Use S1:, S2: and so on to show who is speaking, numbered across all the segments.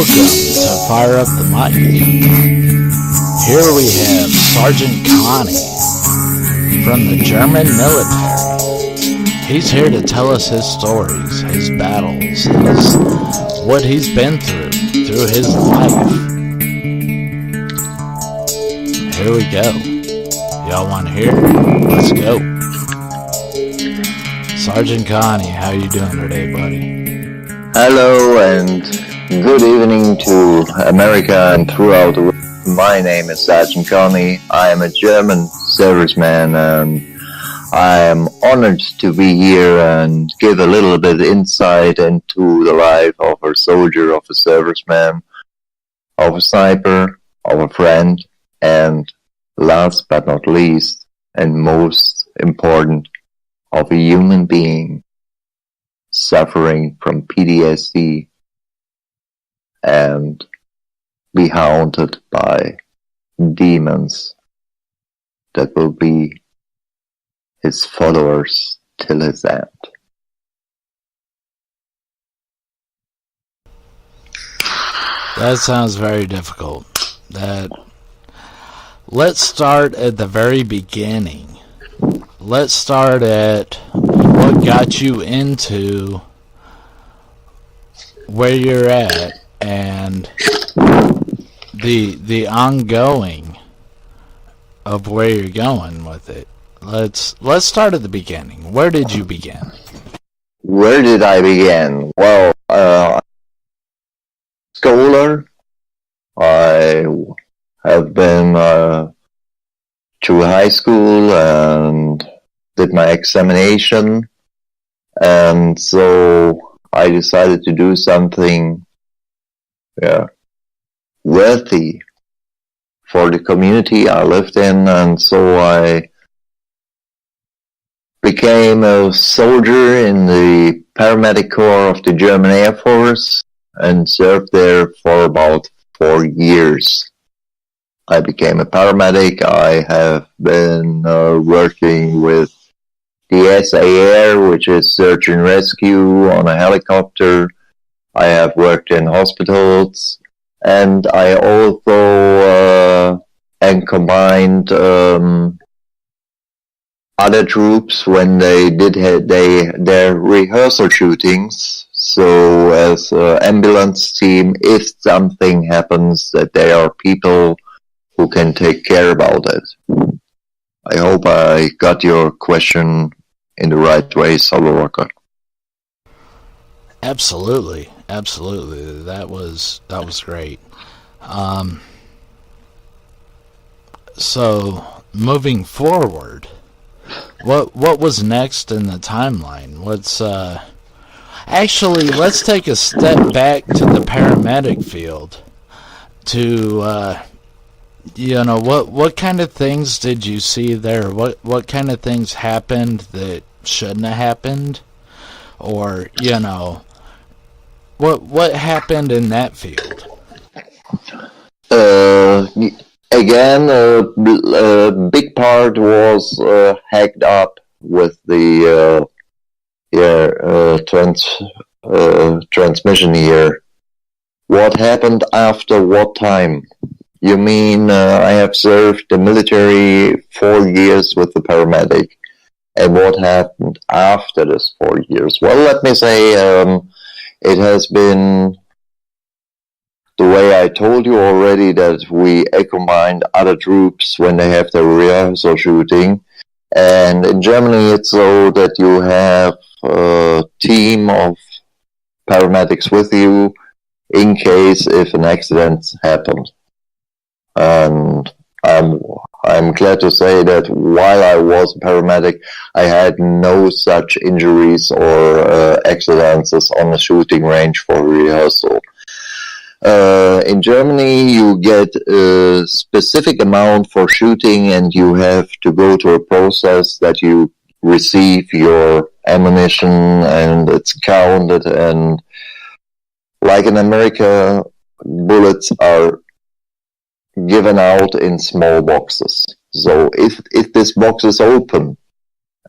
S1: Welcome to Fire Up the Mic. Here we have Sgt Konny from the German military. He's here to tell us his stories, his battles, what he's been through his life. Here we go. Y'all want to hear? Let's go. Sgt Konny, how you doing today, buddy?
S2: Hello and good evening to America and throughout the world. My name is Sgt Konny. I am a German serviceman and I am honored to be here and give a little bit insight into the life of a soldier, of a serviceman, of a sniper, of a friend, and last but not least, and most important, of a human being suffering from P.T.S.D. and be haunted by demons that will be his followers till his end.
S1: That sounds very difficult. Let's start at the very beginning. Let's start at what got you into where you're at and the ongoing of where you're going with it. Let's start at the beginning. Where did you begin?
S2: Where did I begin? Well, scholar. I have been to high school and did my examination, and so I decided to do something worthy for the community I lived in, and so I became a soldier in the paramedic corps of the German Air Force and served there for about 4 years. I became a paramedic. I have been working with the SAR, which is search and rescue on a helicopter. I have worked in hospitals, and I also combined other troops when they did their rehearsal shootings. So as an ambulance team, if something happens, that there are people who can take care about it. I hope I got your question in the right way, Salvador.
S1: Absolutely. That was great. So moving forward, what was next in the timeline? Let's take a step back to the paramedic field. What kind of things did you see there? What kind of things happened that shouldn't have happened? Or, what happened in that field?
S2: Again, a big part was hacked up with the transmission here. What happened after what time? You mean I have served the military 4 years with the paramedic. And what happened after this 4 years? Well, let me say it has been the way I told you already, that we combined other troops when they have their rehearsal shooting. And in Germany it's so that you have a team of paramedics with you in case if an accident happened. And I'm glad to say that while I was a paramedic, I had no such injuries or accidents on the shooting range for rehearsal. In Germany, you get a specific amount for shooting, and you have to go to a process that you receive your ammunition, and it's counted. And like in America, bullets are given out in small boxes. So if this box is open,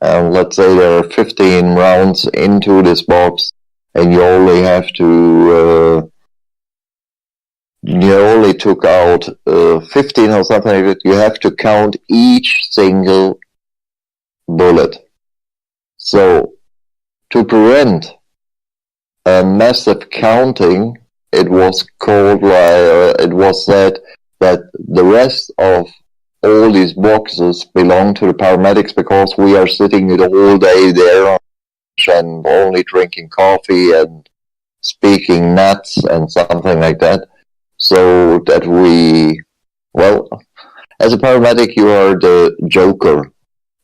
S2: and let's say there are 15 rounds into this box, and you only have to you only took out 15 or something like that. You have to count each single bullet. So to prevent a massive counting, it was said that the rest of all these boxes belong to the paramedics because we are sitting the whole day there and only drinking coffee and speaking nuts and something like that. So that as a paramedic, you are the joker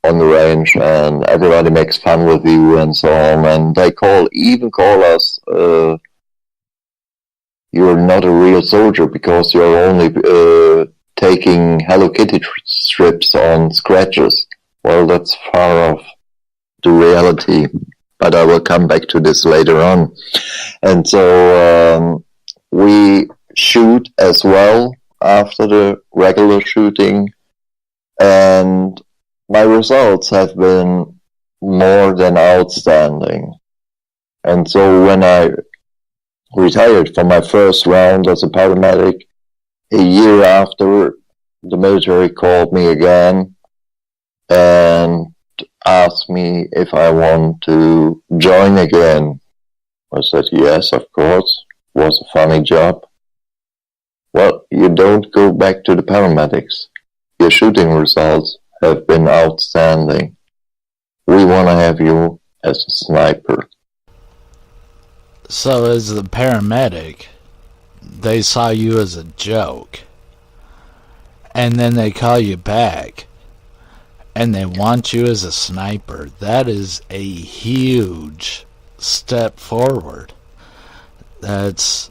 S2: on the range, and everybody makes fun with you and so on. And they even call us, you're not a real soldier because you're only taking Hello Kitty strips on scratches. Well, that's far off the reality, but I will come back to this later on. And so we shoot as well after the regular shooting, and my results have been more than outstanding. And so when I retired from my first round as a paramedic, a year after, the military called me again and asked me if I want to join again. I said, yes, of course. It was a funny job. Well, you don't go back to the paramedics. Your shooting results have been outstanding. We want to have you as a sniper.
S1: So as the paramedic, they saw you as a joke, and then they call you back, and they want you as a sniper. That is a huge step forward. That's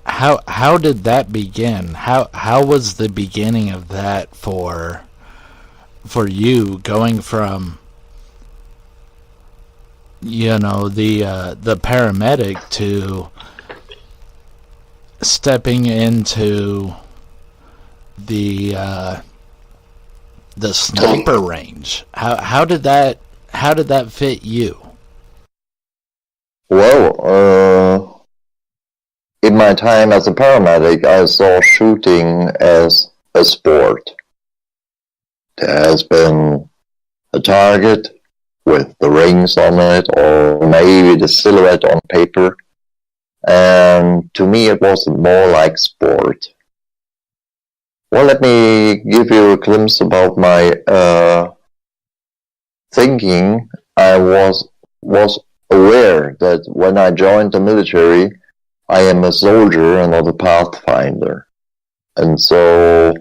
S1: how did that begin? How was the beginning of that for you, going from the paramedic to stepping into the sniper range? How did that fit you?
S2: Well, in my time as a paramedic, I saw shooting as a sport. There has been a target with the rings on it, or maybe the silhouette on paper. And to me, it was more like sport. Well, let me give you a glimpse about my thinking. I was aware that when I joined the military, I am a soldier and not a pathfinder. And so,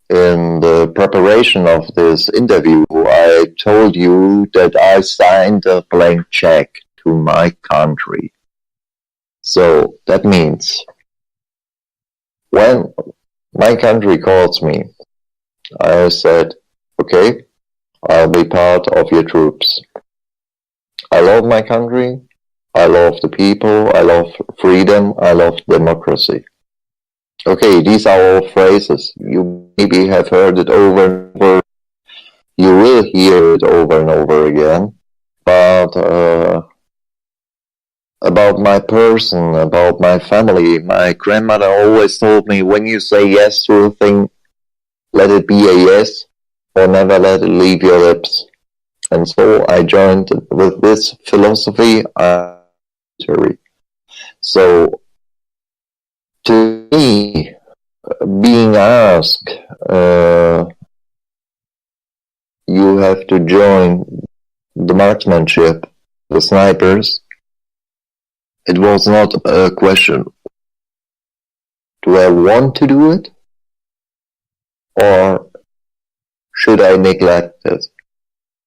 S2: in the preparation of this interview, I told you that I signed a blank check to my country. So that means when my country calls me, I said, okay, I'll be part of your troops. I love my country. I love the people. I love freedom. I love democracy. Okay, these are all phrases. You maybe have heard it over and over. You will hear it over and over again. But about my person, about my family, my grandmother always told me, when you say yes to a thing, let it be a yes, or never let it leave your lips. And so I joined with this philosophy. So to me, being asked, you have to join the marksmanship, the snipers, it was not a question, do I want to do it, or should I neglect it?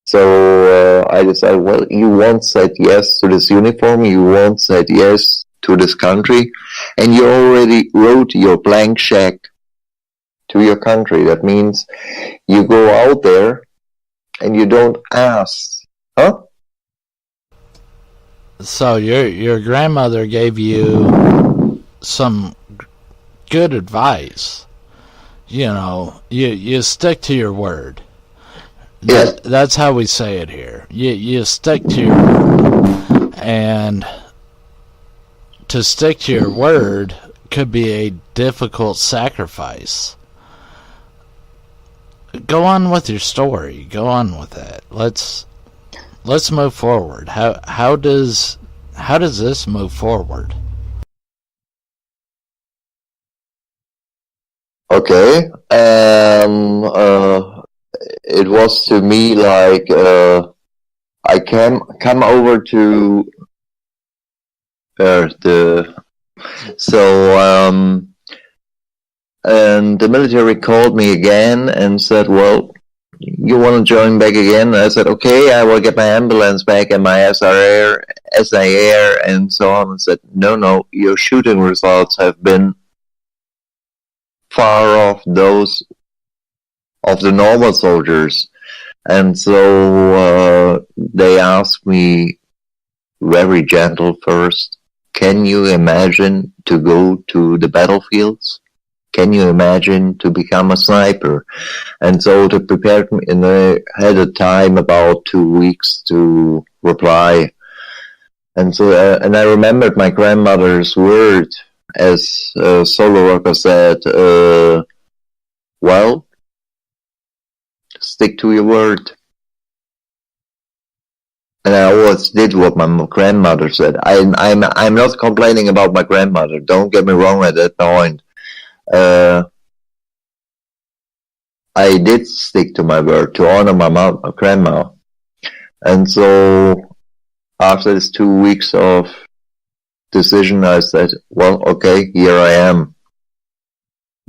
S2: So I decided, well, you once said yes to this uniform, you once said yes to this country, and you already wrote your blank check to your country. That means you go out there and you don't ask, huh?
S1: So your grandmother gave you some good advice. You stick to your word.
S2: Yes.
S1: That's how we say it here. You stick to your word. And to stick to your word could be a difficult sacrifice. Go on with your story. Go on with it. Let's move forward. How does this move forward?
S2: Okay. It was to me like I come over to the and the military called me again and said, "Well, you want to join back again?" I said, "Okay, I will get my ambulance back and my SIR, and so on." And said, "No, your shooting results have been far off those of the normal soldiers." And so they asked me very gentle first, "Can you imagine to go to the battlefields? Can you imagine to become a sniper?" And so they prepared me, and I had a time about 2 weeks to reply. And so, and I remembered my grandmother's word, as Solo Rocker said, "Well, stick to your word." And I always did what my grandmother said. I'm not complaining about my grandmother. Don't get me wrong at that point. I did stick to my word to honor my grandma. And so after this 2 weeks of decision, I said, "Well, okay, here I am.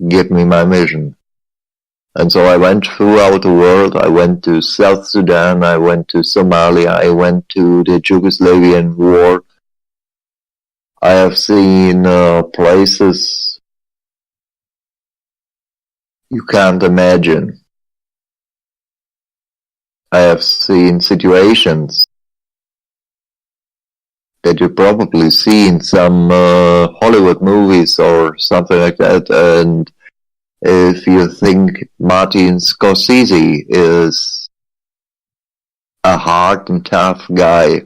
S2: Give me my mission." And so I went throughout the world. I went to South Sudan. I went to Somalia. I went to the Yugoslavian war. I have seen places you can't imagine. I have seen situations that you probably see in some Hollywood movies or something like that. And if you think Martin Scorsese is a hard and tough guy,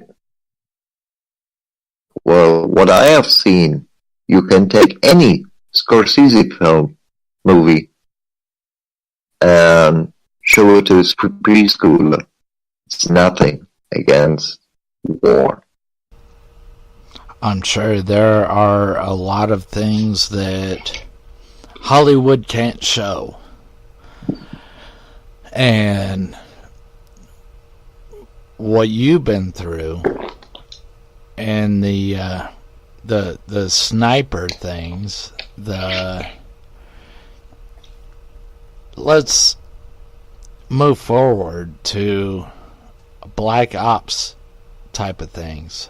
S2: well, what I have seen, you can take any Scorsese movie, and show it to a preschooler. It's nothing against war.
S1: I'm sure there are a lot of things that Hollywood can't show. And what you've been through and the sniper things, let's move forward to black ops type of things.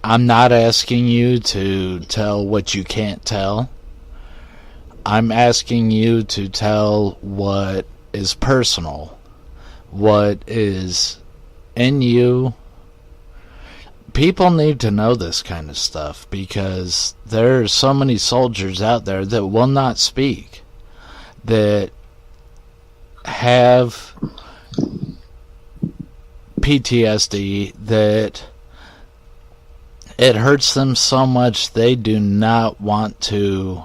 S1: I'm not asking you to tell what you can't tell. I'm asking you to tell what is personal, what is in you. People need to know this kind of stuff because there are so many soldiers out there that will not speak, that have PTSD, that it hurts them so much they do not want to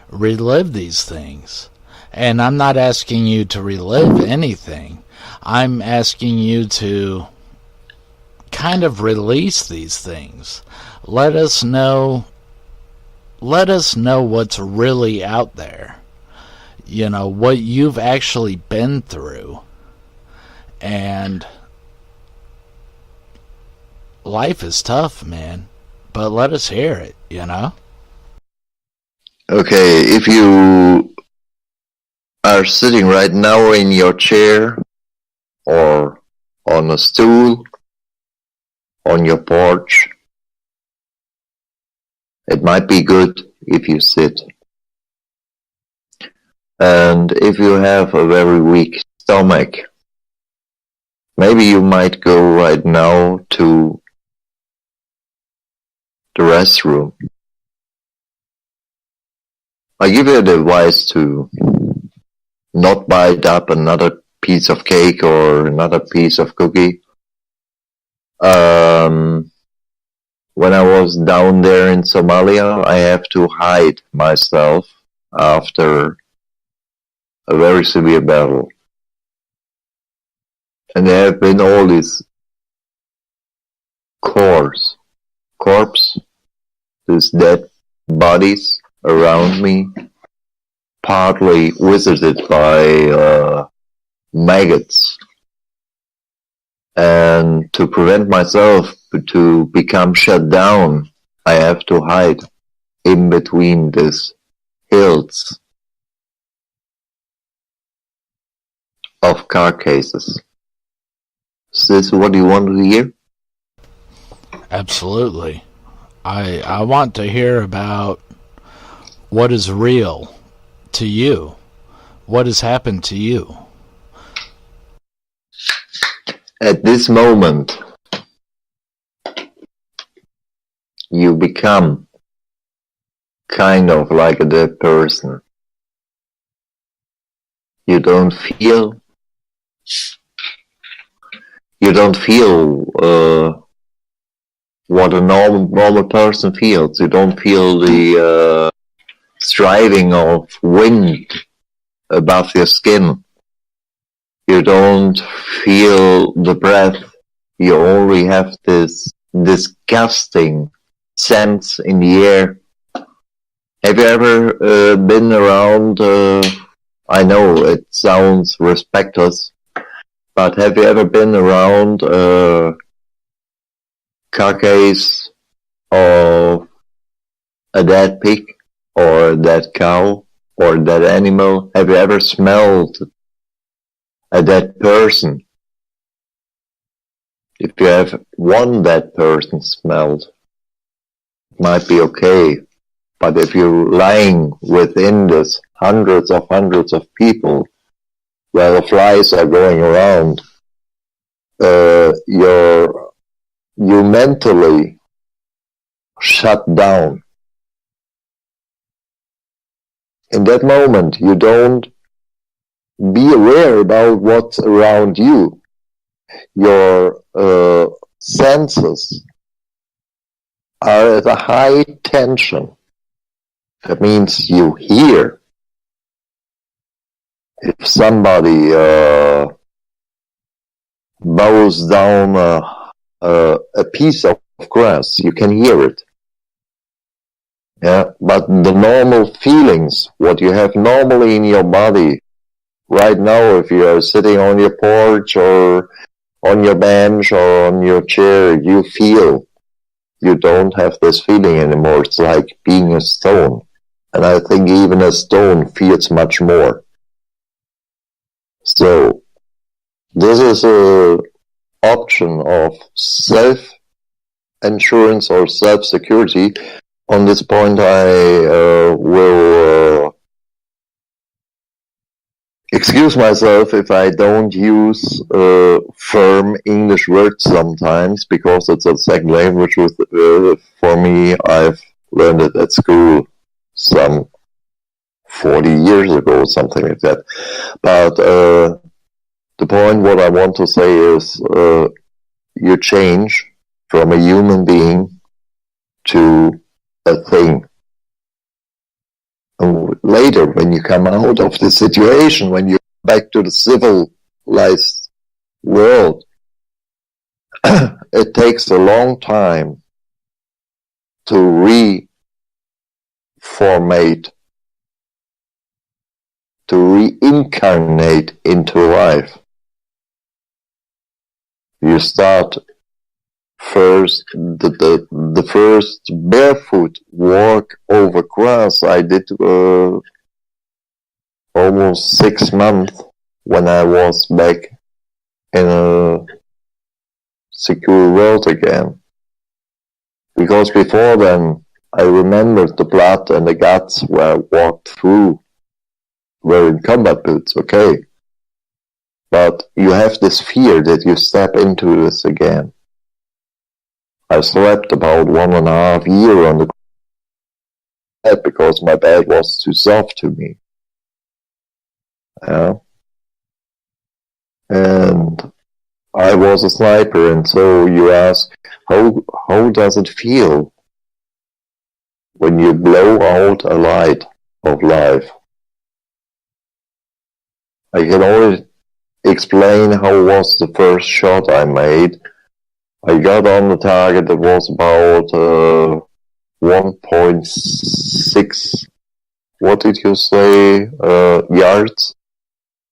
S1: relive these things. And I'm not asking you to relive anything. I'm asking you to kind of release these things. Let us know what's really out there. You know, what you've actually been through. And life is tough, man. But let us hear it, you know?
S2: Okay, if you are sitting right now in your chair or on a stool on your porch, it might be good if you sit. And if you have a very weak stomach, maybe you might go right now to the restroom. I give you the advice to not bite up another piece of cake or another piece of cookie. Um, when I was down there in Somalia, I have to hide myself after a very severe battle. And there have been all these corpse, these dead bodies around me, partly visited by maggots. And to prevent myself to become shut down, I have to hide in between these hills of carcasses. Is this what you want to hear?
S1: Absolutely. I want to hear about what is real to you. What has happened to you?
S2: At this moment, you become kind of like a dead person. You don't feel what a normal person feels. You don't feel the striving of wind above your skin. You don't feel the breath. You only have this disgusting sense in the air. Have you ever been around, I know it sounds respectless, but have you ever been around a carcass of a dead pig or a dead cow or a dead animal? Have you ever smelled a dead person? If you have one dead person smelled, it might be okay. But if you're lying within this hundreds of people where the flies are going around, you mentally shut down. In that moment, you don't be aware about what's around you. Your senses are at a high tension. That means you hear if somebody bows down a piece of grass, you can hear it. Yeah, but the normal feelings, what you have normally in your body, right now, if you are sitting on your porch or on your bench or on your chair, you feel. You don't have this feeling anymore. It's like being a stone. And I think even a stone feels much more. So, this is a option of self-insurance or self-security. On this point, I will excuse myself if I don't use firm English words sometimes, because it's a second language for me. I've learned it at school some 40 years ago, something like that. But the point what I want to say is you change from a human being to a thing. And later, when you come out of the situation, when you go back to the civilized world, it takes a long time to reformate, to reincarnate into life. You start first, the first barefoot walk over grass I did almost 6 months when I was back in a secure world again. Because before then, I remembered the blood and the guts where I walked through wearing combat boots, okay. But you have this fear that you step into this again. I slept about 1.5 years on the bed because my bed was too soft to me. Yeah. And I was a sniper, and so you ask, how does it feel when you blow out a light of life? I can only explain how was the first shot I made. I got on the target that was about 1.6, what did you say, yards?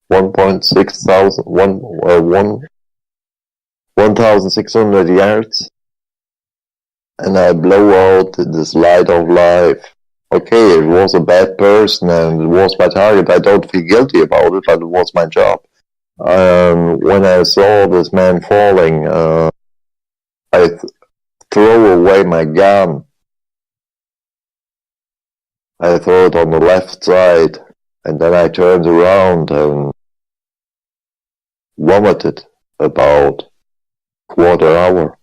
S2: 1,600 yards. And I blow out this light of life. Okay, it was a bad person and it was my target. I don't feel guilty about it, but it was my job. When I saw this man falling, I throw away my gun. I throw it on the left side, and then I turned around and vomited about quarter hour.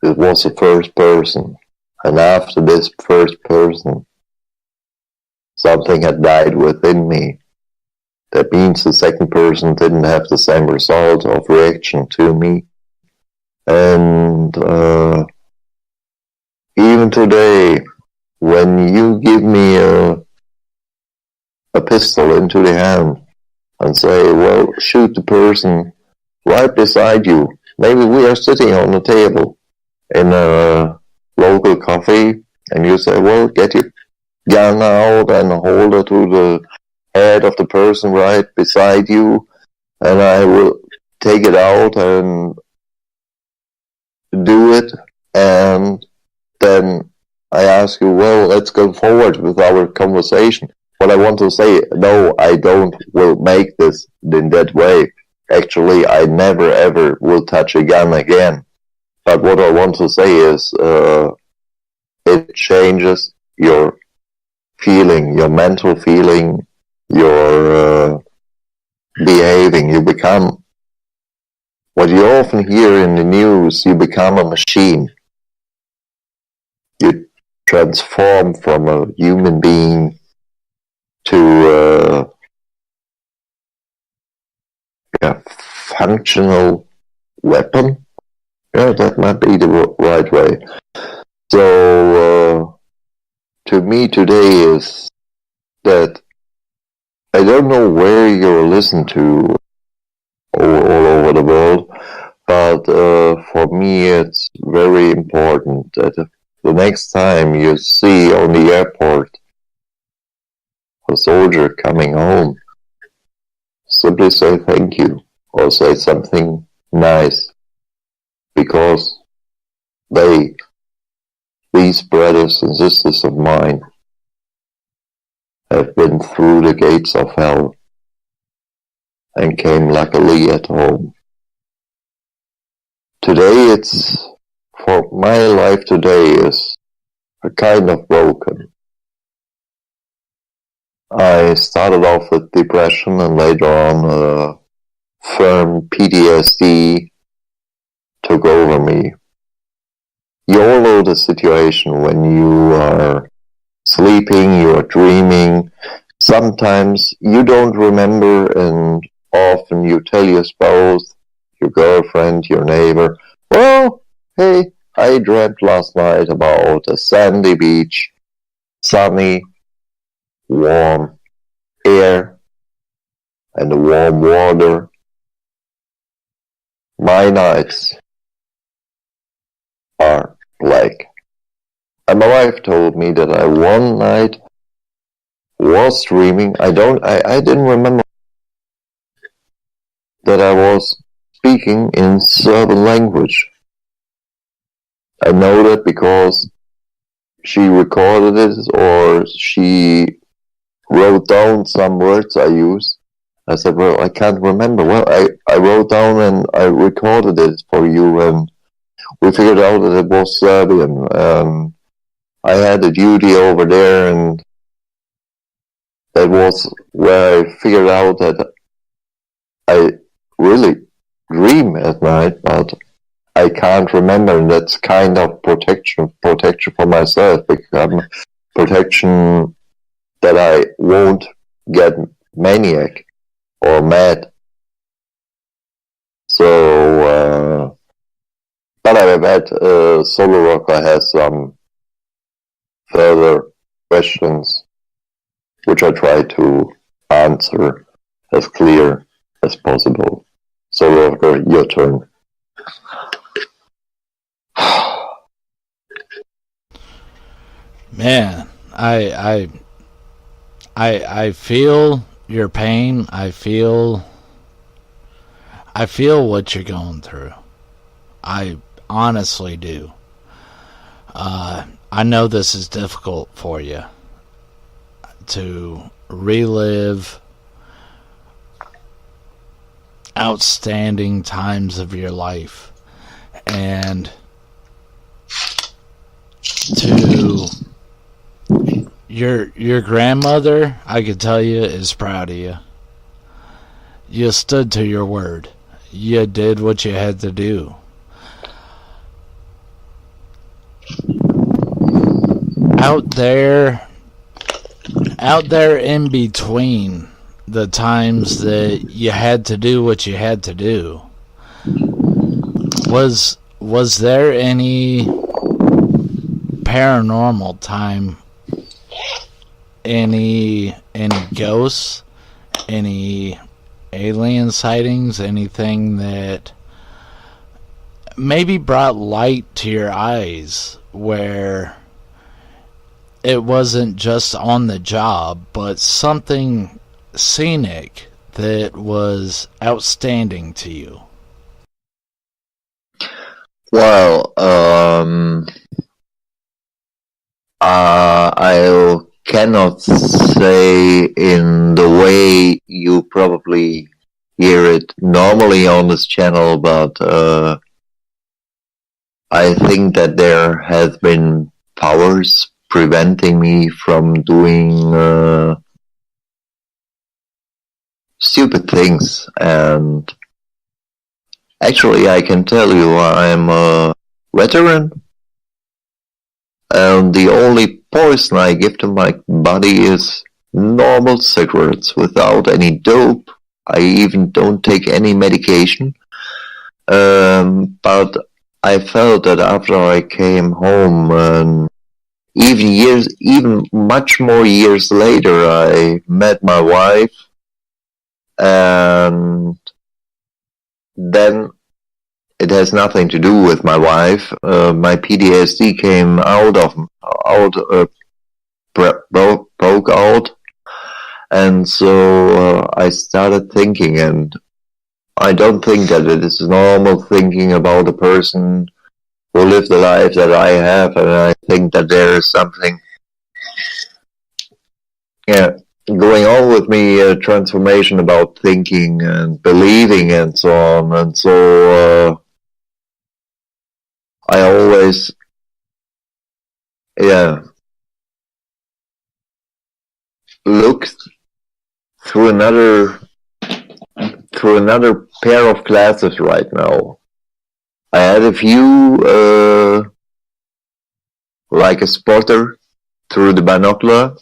S2: It was the first person, and after this first person, something had died within me. That means the second person didn't have the same result of reaction to me. And even today, when you give me a pistol into the hand and say, well, shoot the person right beside you. Maybe we are sitting on the table in a local coffee, and you say, well, get your gun out and hold it to the head of the person right beside you, and I will take it out and do it, and then I ask you, well, let's go forward with our conversation. What I want to say, no, I don't will make this in that way. Actually, I never ever will touch a gun again. But what I want to say is, it changes your feeling, your mental feeling, your behaving. You become, what you often hear in the news, you become a machine. You transform from a human being to a functional weapon. Yeah, that might be the right way. So, to me today is that I don't know where you're listening to all over the world, but for me it's very important that the next time you see on the airport a soldier coming home, simply say thank you or say something nice, because these brothers and sisters of mine, have been through the gates of hell and came luckily at home. Today for my life today is a kind of broken. I started off with depression and later on firm P.T.S.D. took over me. You all know the situation when you are sleeping, you are dreaming. Sometimes you don't remember, and often you tell your spouse, your girlfriend, your neighbor, well, hey, I dreamt last night about a sandy beach, sunny, warm air, and the warm water. My nights are black. And my wife told me that I one night was dreaming. I didn't remember that I was speaking in Serbian language. I know that because she recorded it or she wrote down some words I used. I said, well, I can't remember. Well, I wrote down and I recorded it for you, and we figured out that it was Serbian. I had a duty over there, and that was where I figured out that I really dream at night, but I can't remember, and that's kind of protection for myself, because protection that I won't get maniac or mad. So, but I bet Solo Rocker has some further questions, which I try to answer as clear as possible. Solo Rocker, your turn.
S1: Man, I feel your pain. I feel what you're going through. I honestly do. I know this is difficult for you to relive outstanding times of your life, and to your grandmother, I could tell you, is proud of you. You stood to your word. You did what you had to do. Out there in between the times that you had to do what you had to do, was there any paranormal time, any ghosts, any alien sightings, anything that maybe brought light to your eyes, where it wasn't just on the job, but something scenic that was outstanding to you?
S2: Well, I cannot say in the way you probably hear it normally on this channel, but I think that there has been powers preventing me from doing stupid things, and actually I can tell you I'm a veteran, and the only poison I give to my body is normal cigarettes without any dope. I even don't take any medication. But I felt that after I came home, and even much more years later, I met my wife, and then it has nothing to do with my wife. My P.T.S.D came broke out, and so I started thinking, and I don't think that it is normal thinking about a person who lived the life that I have, and I think that there is something, going on with me, a transformation about thinking and believing and so on, and so I always, look through another pair of glasses right now. I had a view like a spotter through the binocular.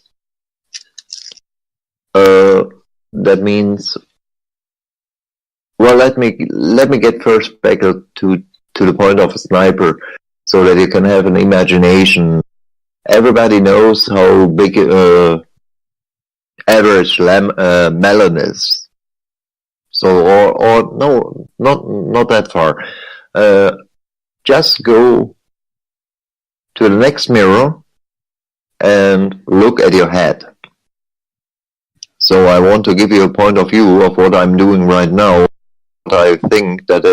S2: That means, well, let me get first back to the point of a sniper, so that you can have an imagination. Everybody knows how big average melon is. So, or no, not that far. Just go to the next mirror and look at your head. So I want to give you a point of view of what I'm doing right now. I think that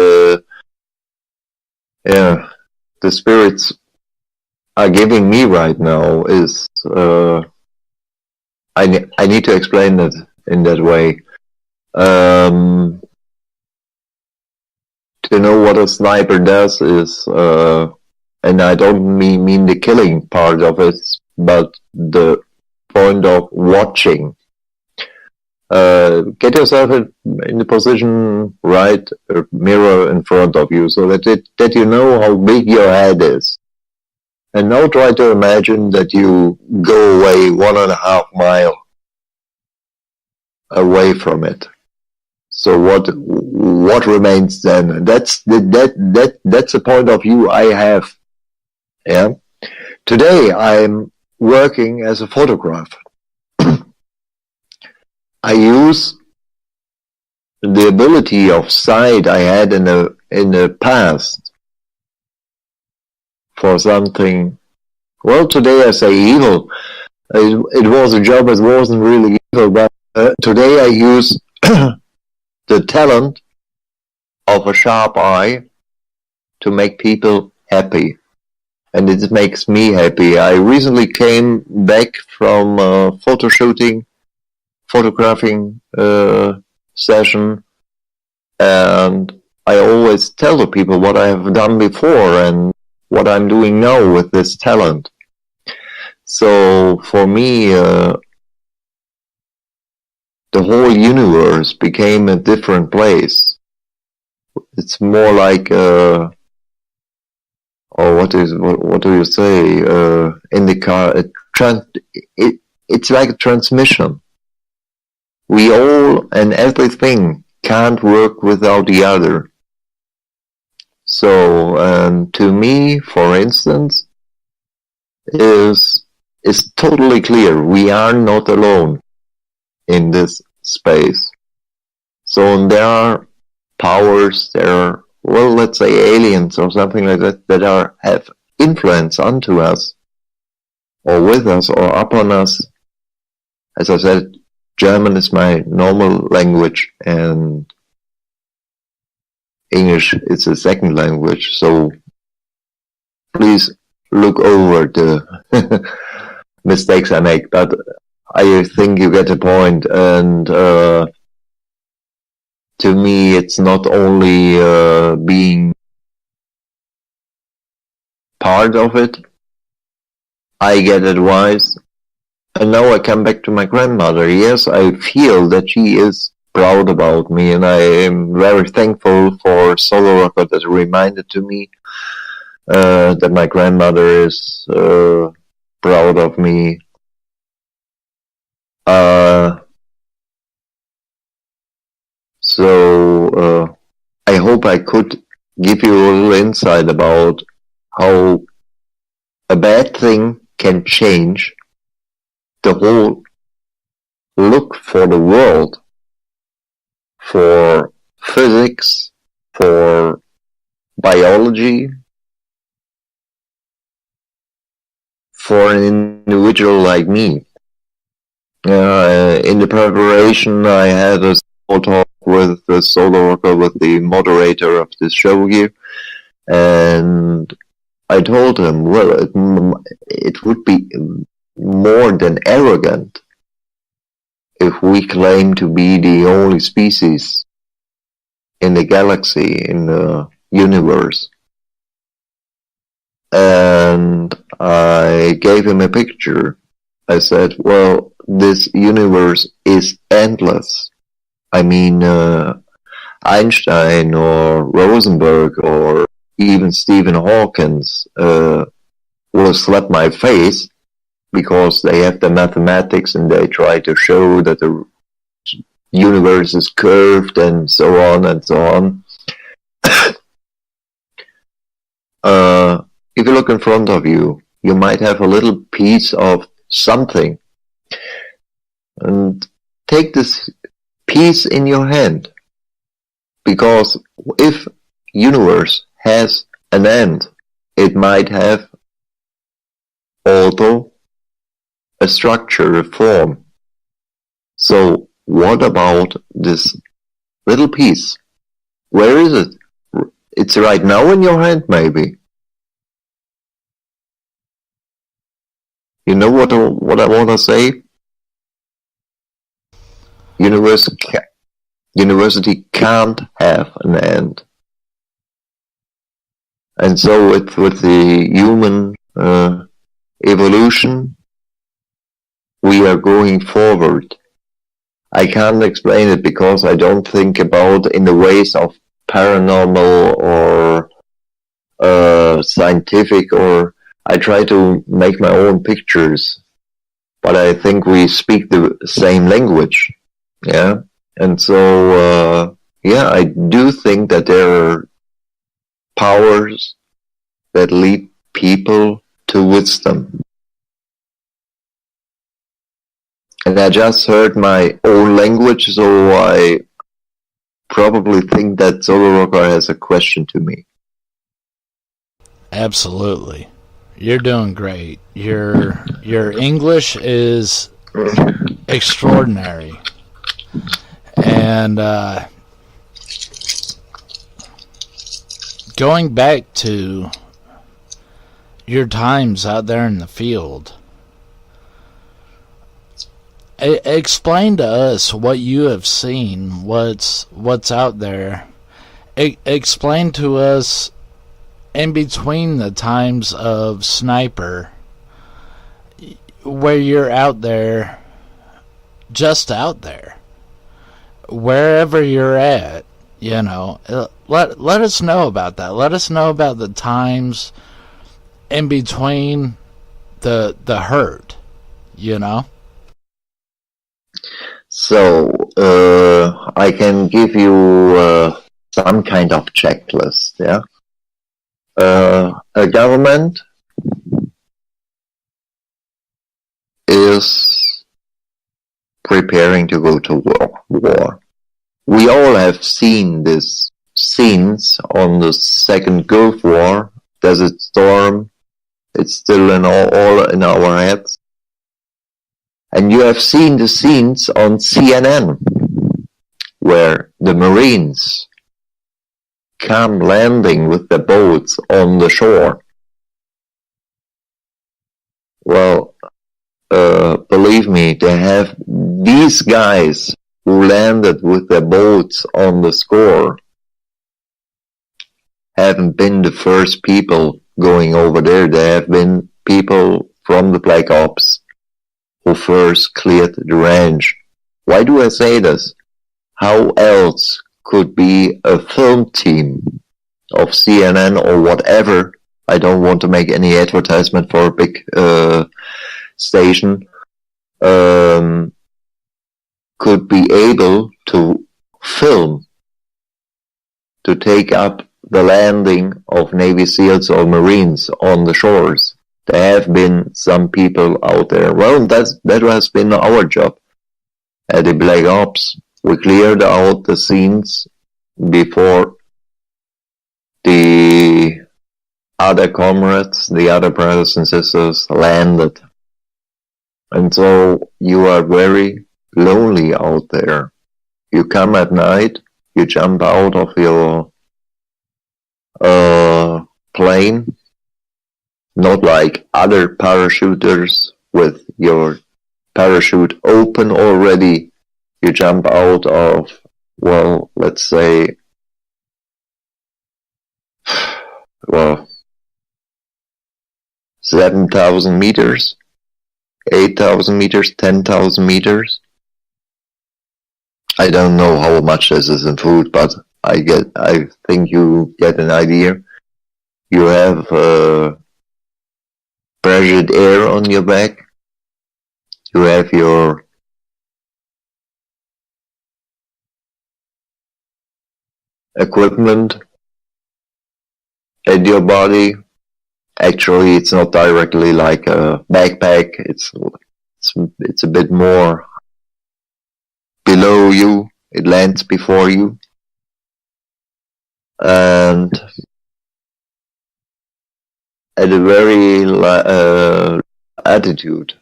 S2: the spirits are giving me right now is I need to explain it in that way. To know what a sniper does is, and I don't mean the killing part of it, but the point of watching. Get yourself in the position, right, a mirror in front of you, so that you know how big your head is. And now try to imagine that you go away 1.5 miles away from it. So what what remains then? That's the point of view I have. Yeah. Today I'm working as a photographer. I use the ability of sight I had in the past for something. Well, today I say evil. It was a job. It wasn't really evil, but today I use the talent of a sharp eye to make people happy, and it makes me happy. I recently came back from a photographing session, and I always tell the people what I have done before and what I'm doing now with this talent. So for me, the whole universe became a different place. It's more like, or what do you say? In the car, it's like a transmission. We all and everything can't work without the other. So, to me, for instance, is totally clear. We are not alone in this space. So there are powers, there are, well, let's say aliens or something like that, that have influence onto us, or with us, or upon us. As I said, German is my normal language, and English is a second language, so please look over the mistakes I make, but I think you get the point, and to me it's not only being part of it. I get advice, and now I come back to my grandmother. Yes, I feel that she is proud about me, and I am very thankful for Solo Rocker that reminded to me that my grandmother is proud of me. So I hope I could give you a little insight about how a bad thing can change the whole look for the world, for physics, for biology, for an individual like me. In the preparation, I had a small talk with the Solo Rocker, with the moderator of this show here, and I told him, well, it would be more than arrogant if we claim to be the only species in the galaxy, in the universe. And I gave him a picture. I said, well, this universe is endless. I mean, Einstein or Rosenberg or even Stephen Hawking will slap my face because they have the mathematics and they try to show that the universe is curved and so on and so on. If you look in front of you, you might have a little piece of something. And take this piece in your hand. Because if universe has an end, it might have also a structure, a form. So what about this little piece? Where is it? It's right now in your hand, maybe. You know what I want to say? University can't have an end. And so with the human evolution, we are going forward. I can't explain it because I don't think about in the ways of paranormal or scientific, or I try to make my own pictures, but I think we speak the same language, yeah? And so yeah, I do think that there are powers that lead people to wisdom. And I just heard my own language, so I probably think that Solo Rocker has a question to me.
S1: Absolutely. You're doing great. Your English is extraordinary. And going back to your times out there in the field, explain to us what you have seen, what's out there. Explain to us in between the times of sniper, where you're out there, just out there, wherever you're at, let us know about that. Let us know about the times in between the hurt,
S2: So, I can give you some kind of checklist, yeah? A government is preparing to go to war. We all have seen these scenes on the Second Gulf War, Desert Storm. It's still all in our heads. And you have seen the scenes on CNN, where the Marines come landing with their boats on the shore. Well, believe me, these guys who landed with their boats on the shore haven't been the first people going over there. There have been people from the Black Ops who first cleared the range. Why do I say this? How else could be a film team of CNN or whatever? I don't want to make any advertisement for a big station. Could be able to film, to take up the landing of Navy SEALs or Marines on the shores. There have been some people out there. Well, that has been our job at the Black Ops. We cleared out the scenes before the other comrades, the other brothers and sisters landed. And so you are very lonely out there. You come at night, you jump out of your plane, not like other parachuters with your parachute open already. You jump out of, well, let's say, 7,000 meters, 8,000 meters, 10,000 meters. I don't know how much this is in foot, but I think you get an idea. You have pressured air on your back. You have your equipment at your body. Actually, it's not directly like a backpack. It's a bit more below you. It lands before you. And at a very altitude,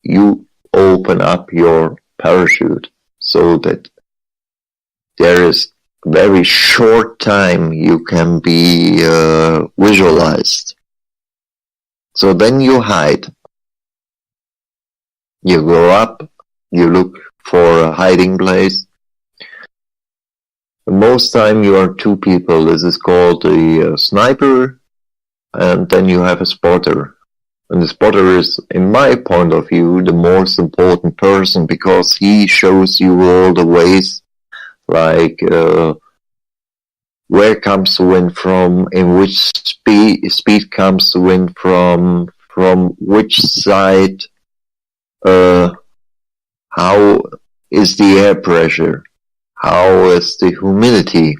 S2: you open up your parachute so that there is very short time you can be visualized. So then you hide. You go up, you look for a hiding place. Most time you are two people. This is called a sniper, and then you have a spotter. And the spotter is, in my point of view, the most important person because he shows you all the ways, like where comes the wind from, in which speed comes the wind from which side, how is the air pressure, How is the humidity?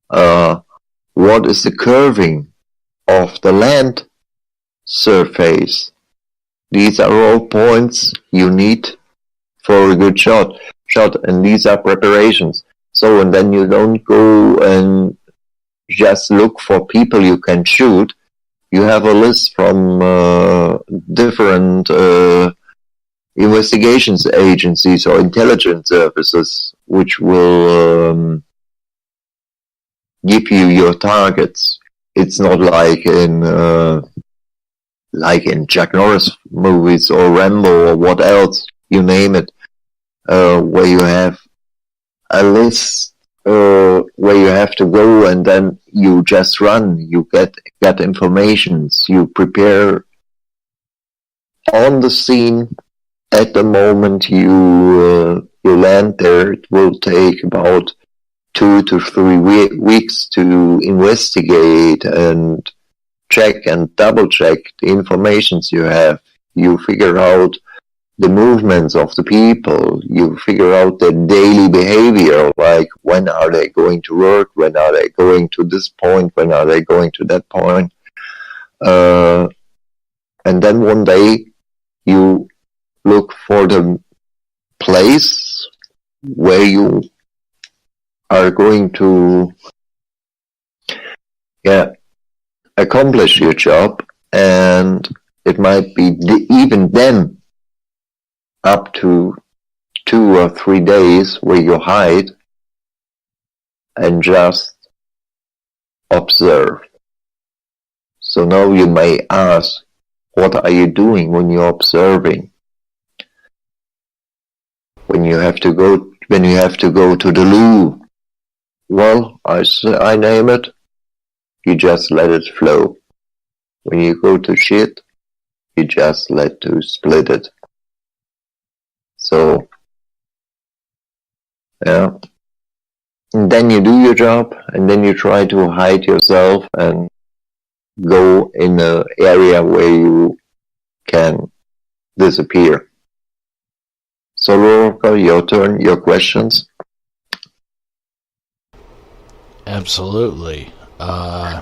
S2: What is the curving of the land surface? These are all points you need for a good shot, and these are preparations. So, and then you don't go and just look for people you can shoot. You have a list from different investigations agencies or intelligence services, which will give you your targets. It's not like in Chuck Norris movies or Rambo or what else, you name it, where you have a list where you have to go and then you just run. You get informations. You prepare on the scene at the moment you land there. It will take about 2 to 3 weeks to investigate and check and double check the informations you have. You figure out the movements of the people. You figure out their daily behavior, like when are they going to work, when are they going to this point, when are they going to that point. And then one day you look for the place where you are going to accomplish your job, and it might be even then up to 2 or 3 days where you hide and just observe. So now you may ask, what are you doing when you're observing? When you have to go to the loo, well, I name it, you just let it flow. When you go to shit, you just let to split it. So, yeah. And then you do your job, and then you try to hide yourself and go in an area where you can disappear. So, Lorca, your turn, your questions.
S1: Absolutely. I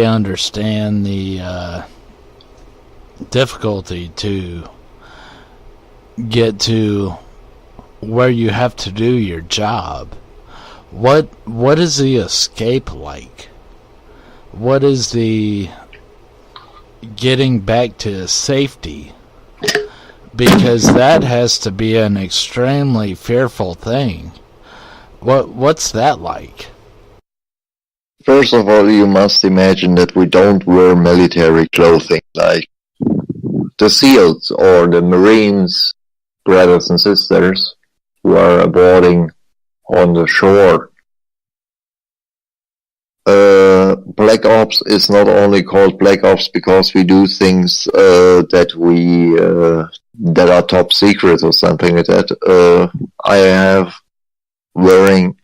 S1: understand the difficulty to get to where you have to do your job. What is the escape like? What is the getting back to safety? Because that has to be an extremely fearful thing. What's that like?
S2: First of all, you must imagine that we don't wear military clothing like the SEALs or the Marines, brothers and sisters, who are boarding on the shore. Black Ops is not only called Black Ops because we do things that are top secret or something like that. I have wearing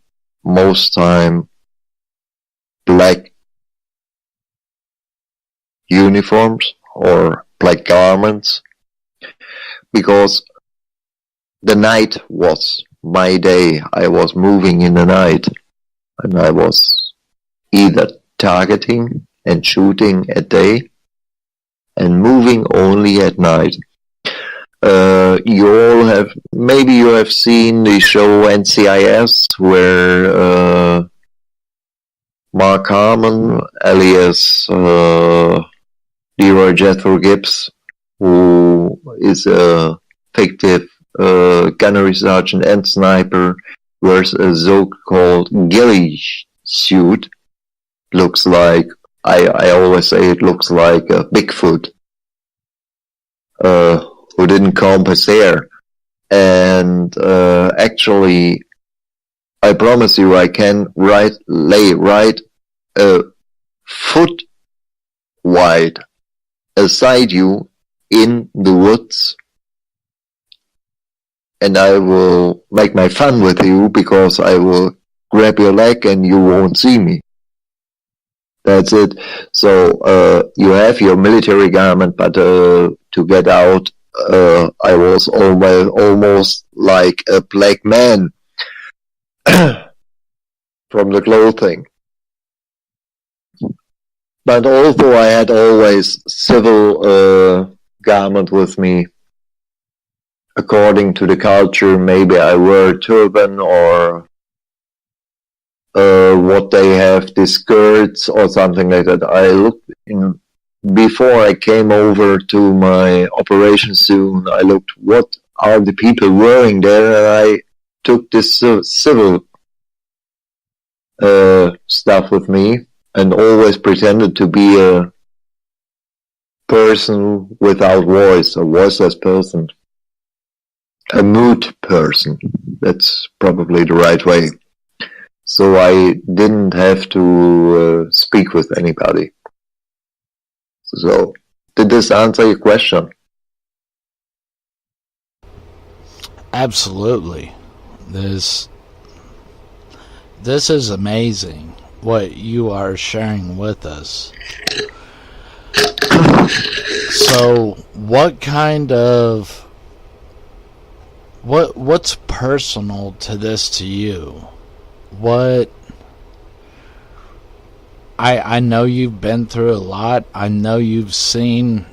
S2: most time black uniforms or black garments because the night was my day. I was moving in the night and I was either targeting and shooting at day and moving only at night. Maybe you have seen the show NCIS where Mark Harmon, alias Leroy Jethro Gibbs, who is a fictive gunnery sergeant and sniper, wears a so-called ghillie suit. Looks like, I always say it looks like a Bigfoot who didn't comb his hair. And actually, I promise you, I can lay right a foot wide aside you in the woods, and I will make my fun with you because I will grab your leg and you won't see me. That's it. So you have your military garment, but to get out, I was almost like a black man from the clothing. But although I had always civil garment with me, according to the culture, maybe I wear a turban or what they have, the skirts or something like that. I looked in before I came over to my operation soon. I looked what are the people wearing there, and I took this civil stuff with me, and always pretended to be a person without voice, a voiceless person, a mute person. That's probably the right way. So I didn't have to speak with anybody. So, did this answer your question?
S1: Absolutely. This is amazing what you are sharing with us. So, what kind of what's personal to this to you? What I know you've been through a lot. I know you've seen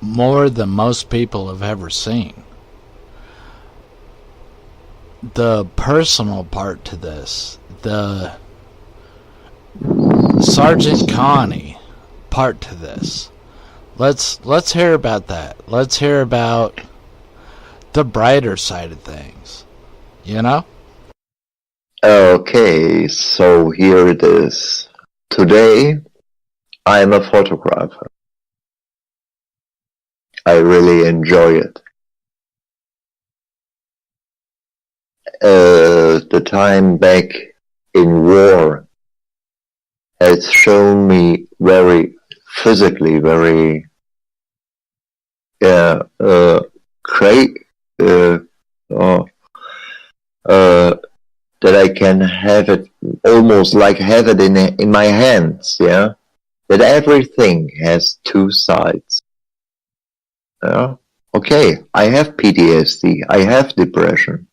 S1: more than most people have ever seen. The personal part to this, the Sgt Konny part to this. Let's hear about that. Let's hear about the brighter side of things. You know?
S2: Okay, so here it is. Today, I am a photographer. I really enjoy it. The time back in war has shown me very physically, very that I can have it almost like have it in my hands, yeah. That everything has two sides. Yeah. Okay, I have P.T.S.D, I have depression,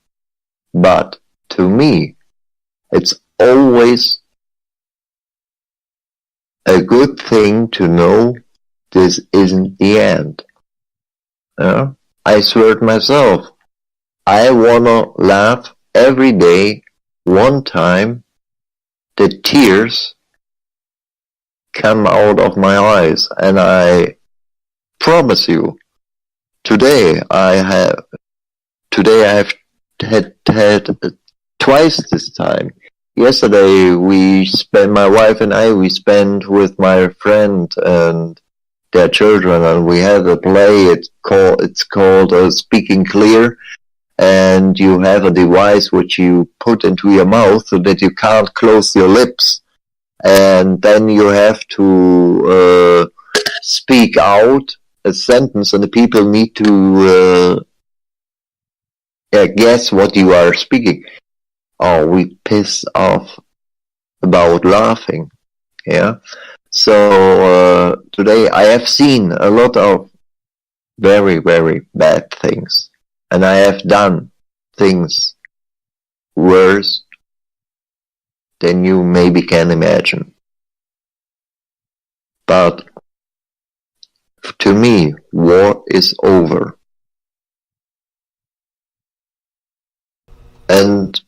S2: but to me, it's always a good thing to know this isn't the end. Yeah. I swear to myself, I wanna laugh every day. One time, the tears come out of my eyes, and I promise you, today I have had twice this time. Yesterday my wife and I, we spent with my friend and their children, and we had a play. It's called Speaking Clear. And you have a device which you put into your mouth so that you can't close your lips. And then you have to speak out a sentence, and the people need to guess what you are speaking. Oh, we piss off about laughing. Yeah. So today I have seen a lot of very, very bad things. And I have done things worse than you maybe can imagine. But to me, war is over. And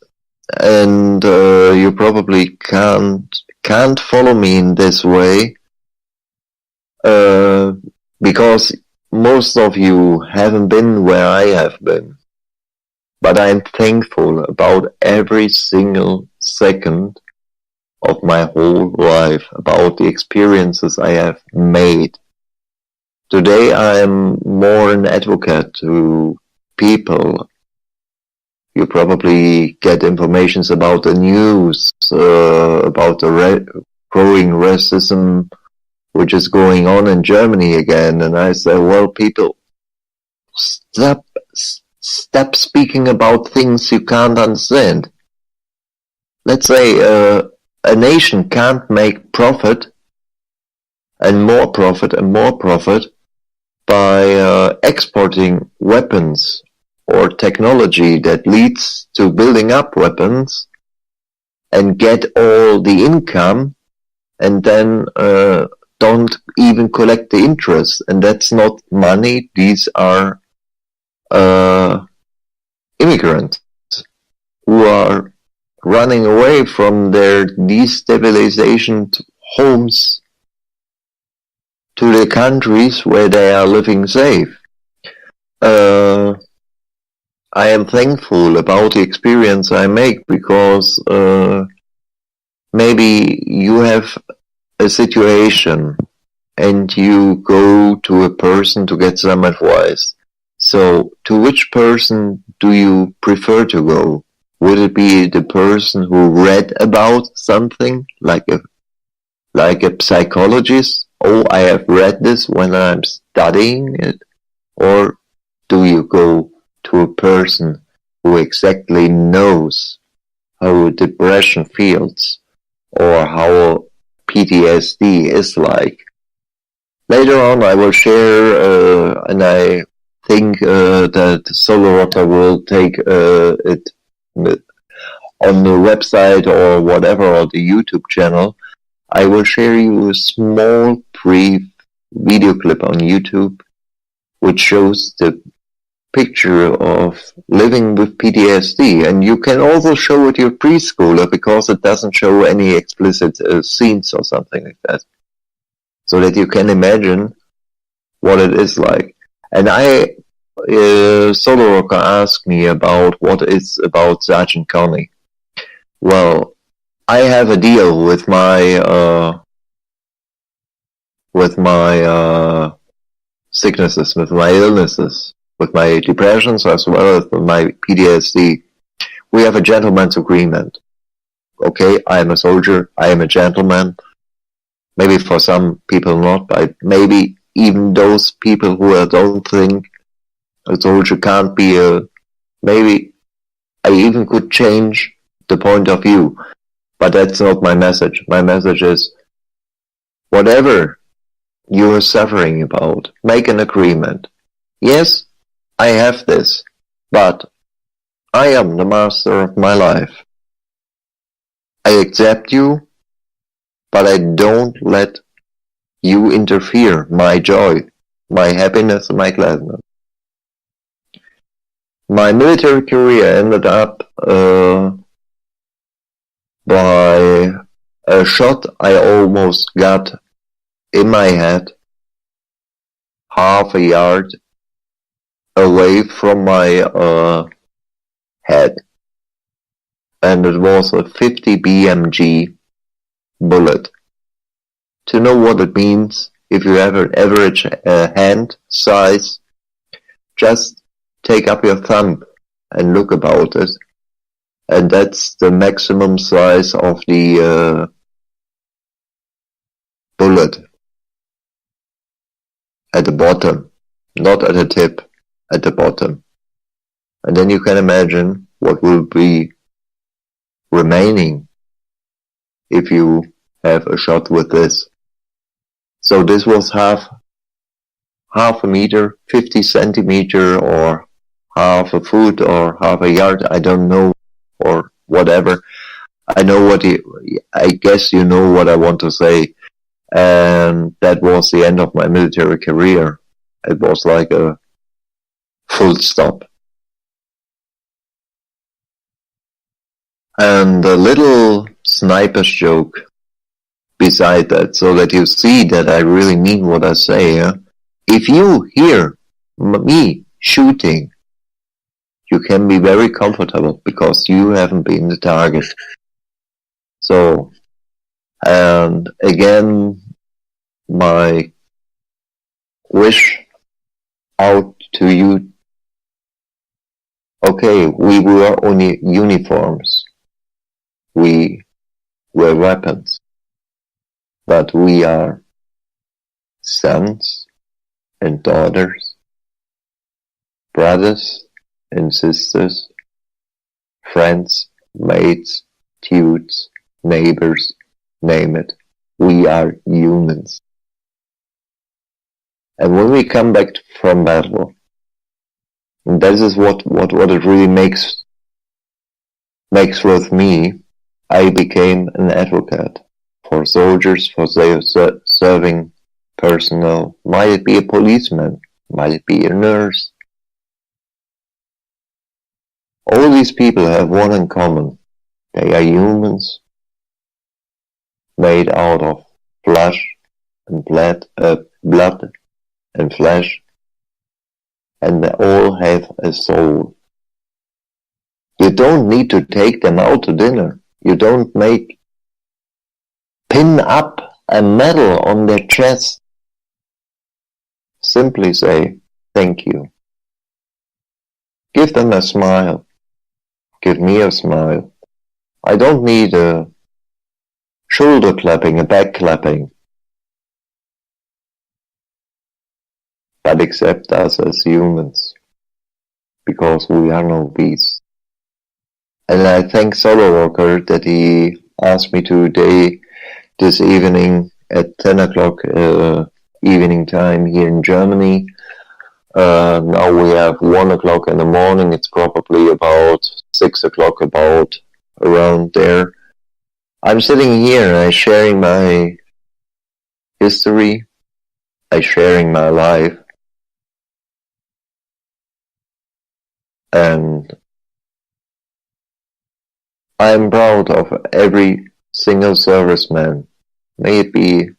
S2: you probably can't follow me in this way, because most of you haven't been where I have been. But I am thankful about every single second of my whole life, about the experiences I have made. Today I am more an advocate to people. You probably get information about the news, about the growing racism which is going on in Germany again, and I say, well, people, stop speaking about things you can't understand. Let's say a nation can't make profit and more profit by exporting weapons or technology that leads to building up weapons and get all the income and then don't even collect the interest. And that's not money. These are immigrants who are running away from their destabilization homes to the countries where they are living safe. I am thankful about the experience I make because maybe you have a situation and you go to a person to get some advice. So, to which person do you prefer to go? Would it be the person who read about something like a psychologist? Oh, I have read this when I'm studying it. Or do you go to a person who exactly knows how depression feels or how P.T.S.D is like? Later on I will share, and I think that Solo Rocker will take it on the website or whatever, or the YouTube channel. I will share you a small, brief video clip on YouTube which shows the picture of living with PTSD, and you can also show it your preschooler because it doesn't show any explicit scenes or something like that, so that you can imagine what it is like. And Solo Rocker asked me about what is about Sgt Konny. Well, I have a deal with my sicknesses, with my illnesses, with my depressions, as well as with my PTSD. We have a gentleman's agreement. Okay, I am a soldier, I am a gentleman. Maybe for some people not, but maybe even those people who don't think a soldier can't be maybe I even could change the point of view. But that's not my message. My message is, whatever you are suffering about, make an agreement. Yes, I have this, but I am the master of my life. I accept you, but I don't let you interfere my joy, my happiness, and my gladness. My military career ended up by a shot I almost got in my head, half a yard away from my head, and it was a 50 BMG bullet. To know what it means, if you have an average hand size, just take up your thumb and look about it, and that's the maximum size of the bullet at the bottom, not at the tip, at the bottom. And then you can imagine what will be remaining if you have a shot with this. So this was half a meter, 50 centimeter, or half a foot, or half a yard, I don't know, or whatever. I guess you know what I want to say. And that was the end of my military career. It was like a full stop. And a little sniper's joke beside that, so that you see that I really mean what I say. If you hear me shooting, you can be very comfortable because you haven't been the target. So, and again, my wish out to you. Okay, we were only uniforms. We were weapons. But we are sons and daughters, brothers and sisters, friends, mates, dudes, neighbors, name it. We are humans. And when we come back from battle, And this is what it really makes with me. I became an advocate for soldiers, for serving personnel. Might it be a policeman, might it be a nurse. All these people have one in common. They are humans made out of flesh and blood and flesh, and they all have a soul. You don't need to take them out to dinner. You don't pin up a medal on their chest. Simply say, thank you. Give them a smile. Give me a smile. I don't need a shoulder clapping, a back clapping. But accept us as humans, because we are no beasts. And I thank Solo Walker that he asked me today, this evening at 10 o'clock evening time here in Germany. Now we have 1 o'clock in the morning. It's probably about 6 o'clock, about around there. I'm sitting here and I'm sharing my history. I'm sharing my life. And I am proud of every single serviceman. May it be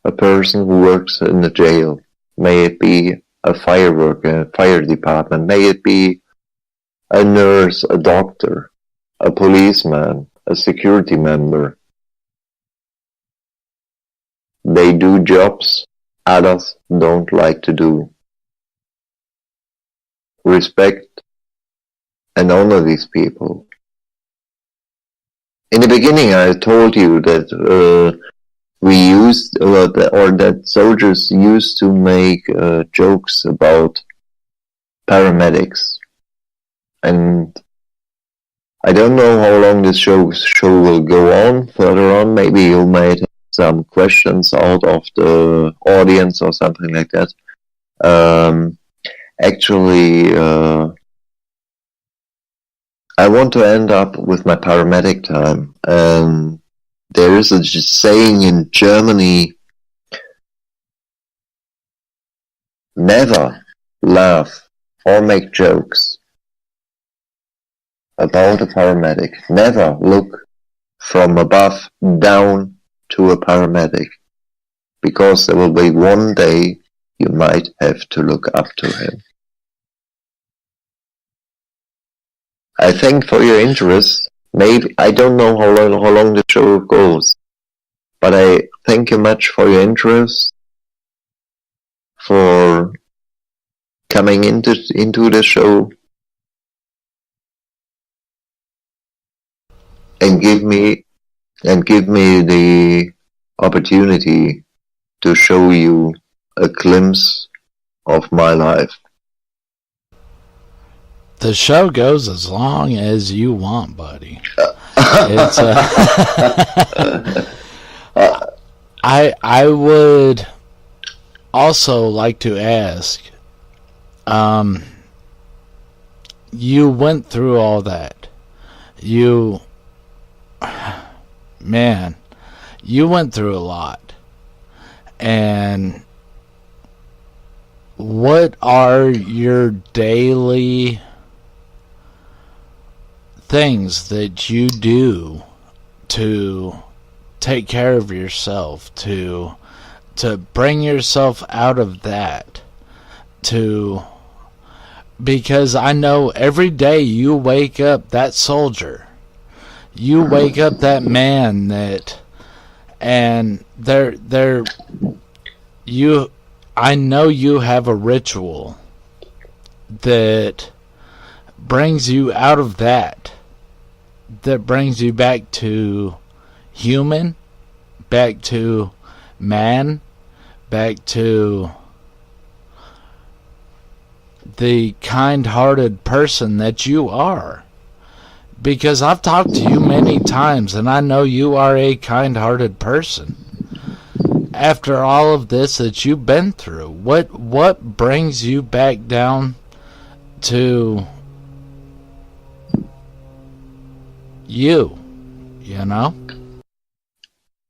S2: a person who works in the jail. May it be a fireworker, fire department. May it be a nurse, a doctor, a policeman, a security member. They do jobs others don't like to do. Respect and honor these people. In the beginning, I told you that that soldiers used to make jokes about paramedics, and I don't know how long this show will go on. Further on, maybe you might have some questions out of the audience or something like that. Actually, I want to end up with my paramedic time. There is a saying in Germany, never laugh or make jokes about a paramedic. Never look from above down to a paramedic, because there will be one day you might have to look up to him. I thank for your interest. Maybe I don't know how long the show goes, but I thank you much for your interest, for coming into the show, and give me the opportunity to show you a glimpse of my life.
S1: The show goes as long as you want, buddy. It's I would also like to ask, you went through all that. You went through a lot. And what are your daily things that you do to take care of yourself, to bring yourself out of that, because I know every day you wake up that soldier, you wake up that man and I know you have a ritual that brings you out of that brings you back to human, back to man, back to the kind-hearted person that you are. Because I've talked to you many times, and I know you are a kind-hearted person. after all of this that you've been through? What brings you back down to you? You know?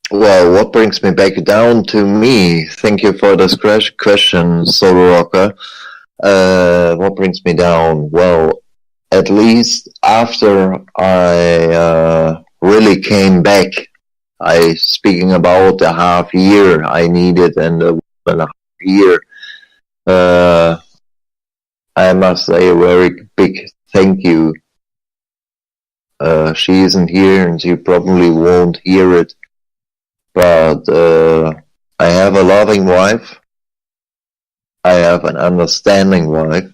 S2: Well, what brings me back down to me? Thank you for this question, Solo Rocker. What brings me down? Well, at least after I really came back, speaking about the half year I needed and the 1.5 year, I must say a very big thank you. She isn't here and she probably won't hear it, but I have a loving wife. I have an understanding wife.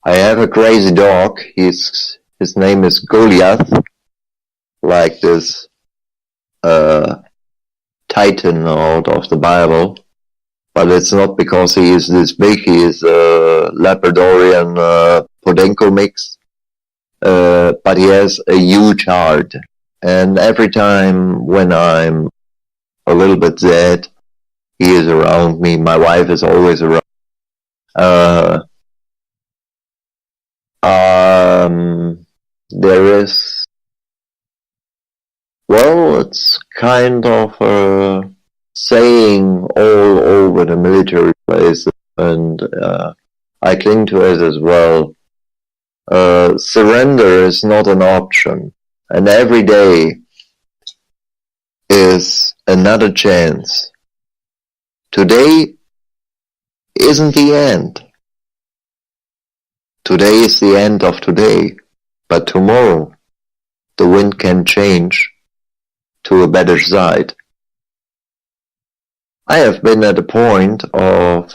S2: I have a crazy dog. His name is Goliath, like this Titan out of the Bible. But it's not because he is this big. He is a Labradorian Podenco mix. But he has a huge heart. And every time when I'm a little bit sad, he is around me. My wife is always around. There is, well, it's kind of a saying all over the military places, and I cling to it as well. Surrender is not an option, and every day is another chance. Today isn't the end. Today is the end of today, but tomorrow the wind can change to a better side. I have been at the point of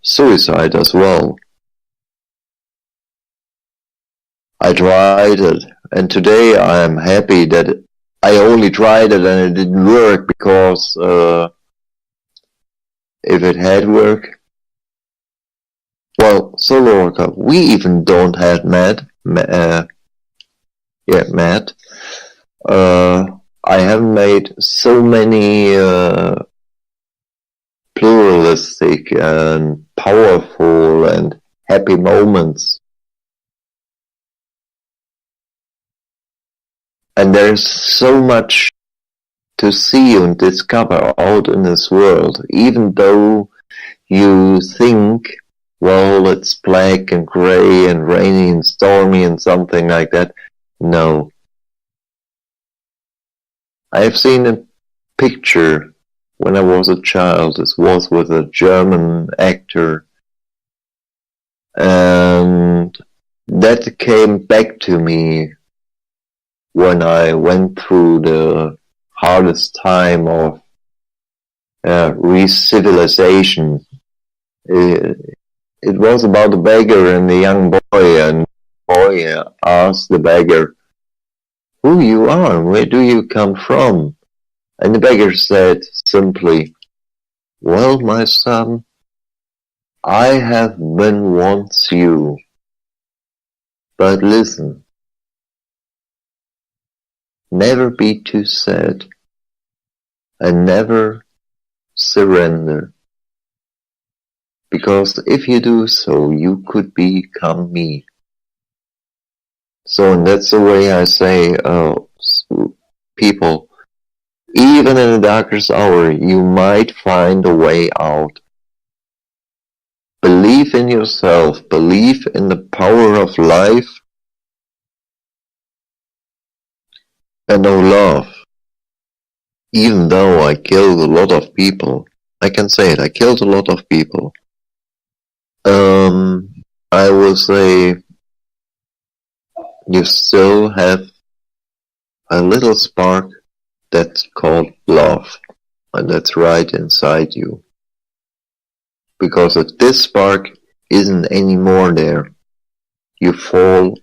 S2: suicide as well. I tried it, and today I am happy that I only tried it and it didn't work, because if it had worked, well, Solo Worker, we even don't have Matt. Matt. I haven't made so many pluralistic and powerful and happy moments. And there's so much to see and discover out in this world, even though you think, well, it's black and gray and rainy and stormy and something like that. No. I have seen a picture when I was a child. This was with a German actor. And that came back to me when I went through the hardest time of re-civilization. It was about a beggar and a young boy, and the boy asked the beggar, "Who you are? Where do you come from?" And the beggar said simply, "Well, my son, I have been once you. But listen, never be too sad, and never surrender. Because if you do so, you could become me." So, and that's the way I say, people, even in the darkest hour, you might find a way out. Believe in yourself, believe in the power of life, and know love. Even though I killed a lot of people, I can say it, I killed a lot of people. I will say you still have a little spark that's called love, and that's right inside you. Because if this spark isn't anymore there, you fall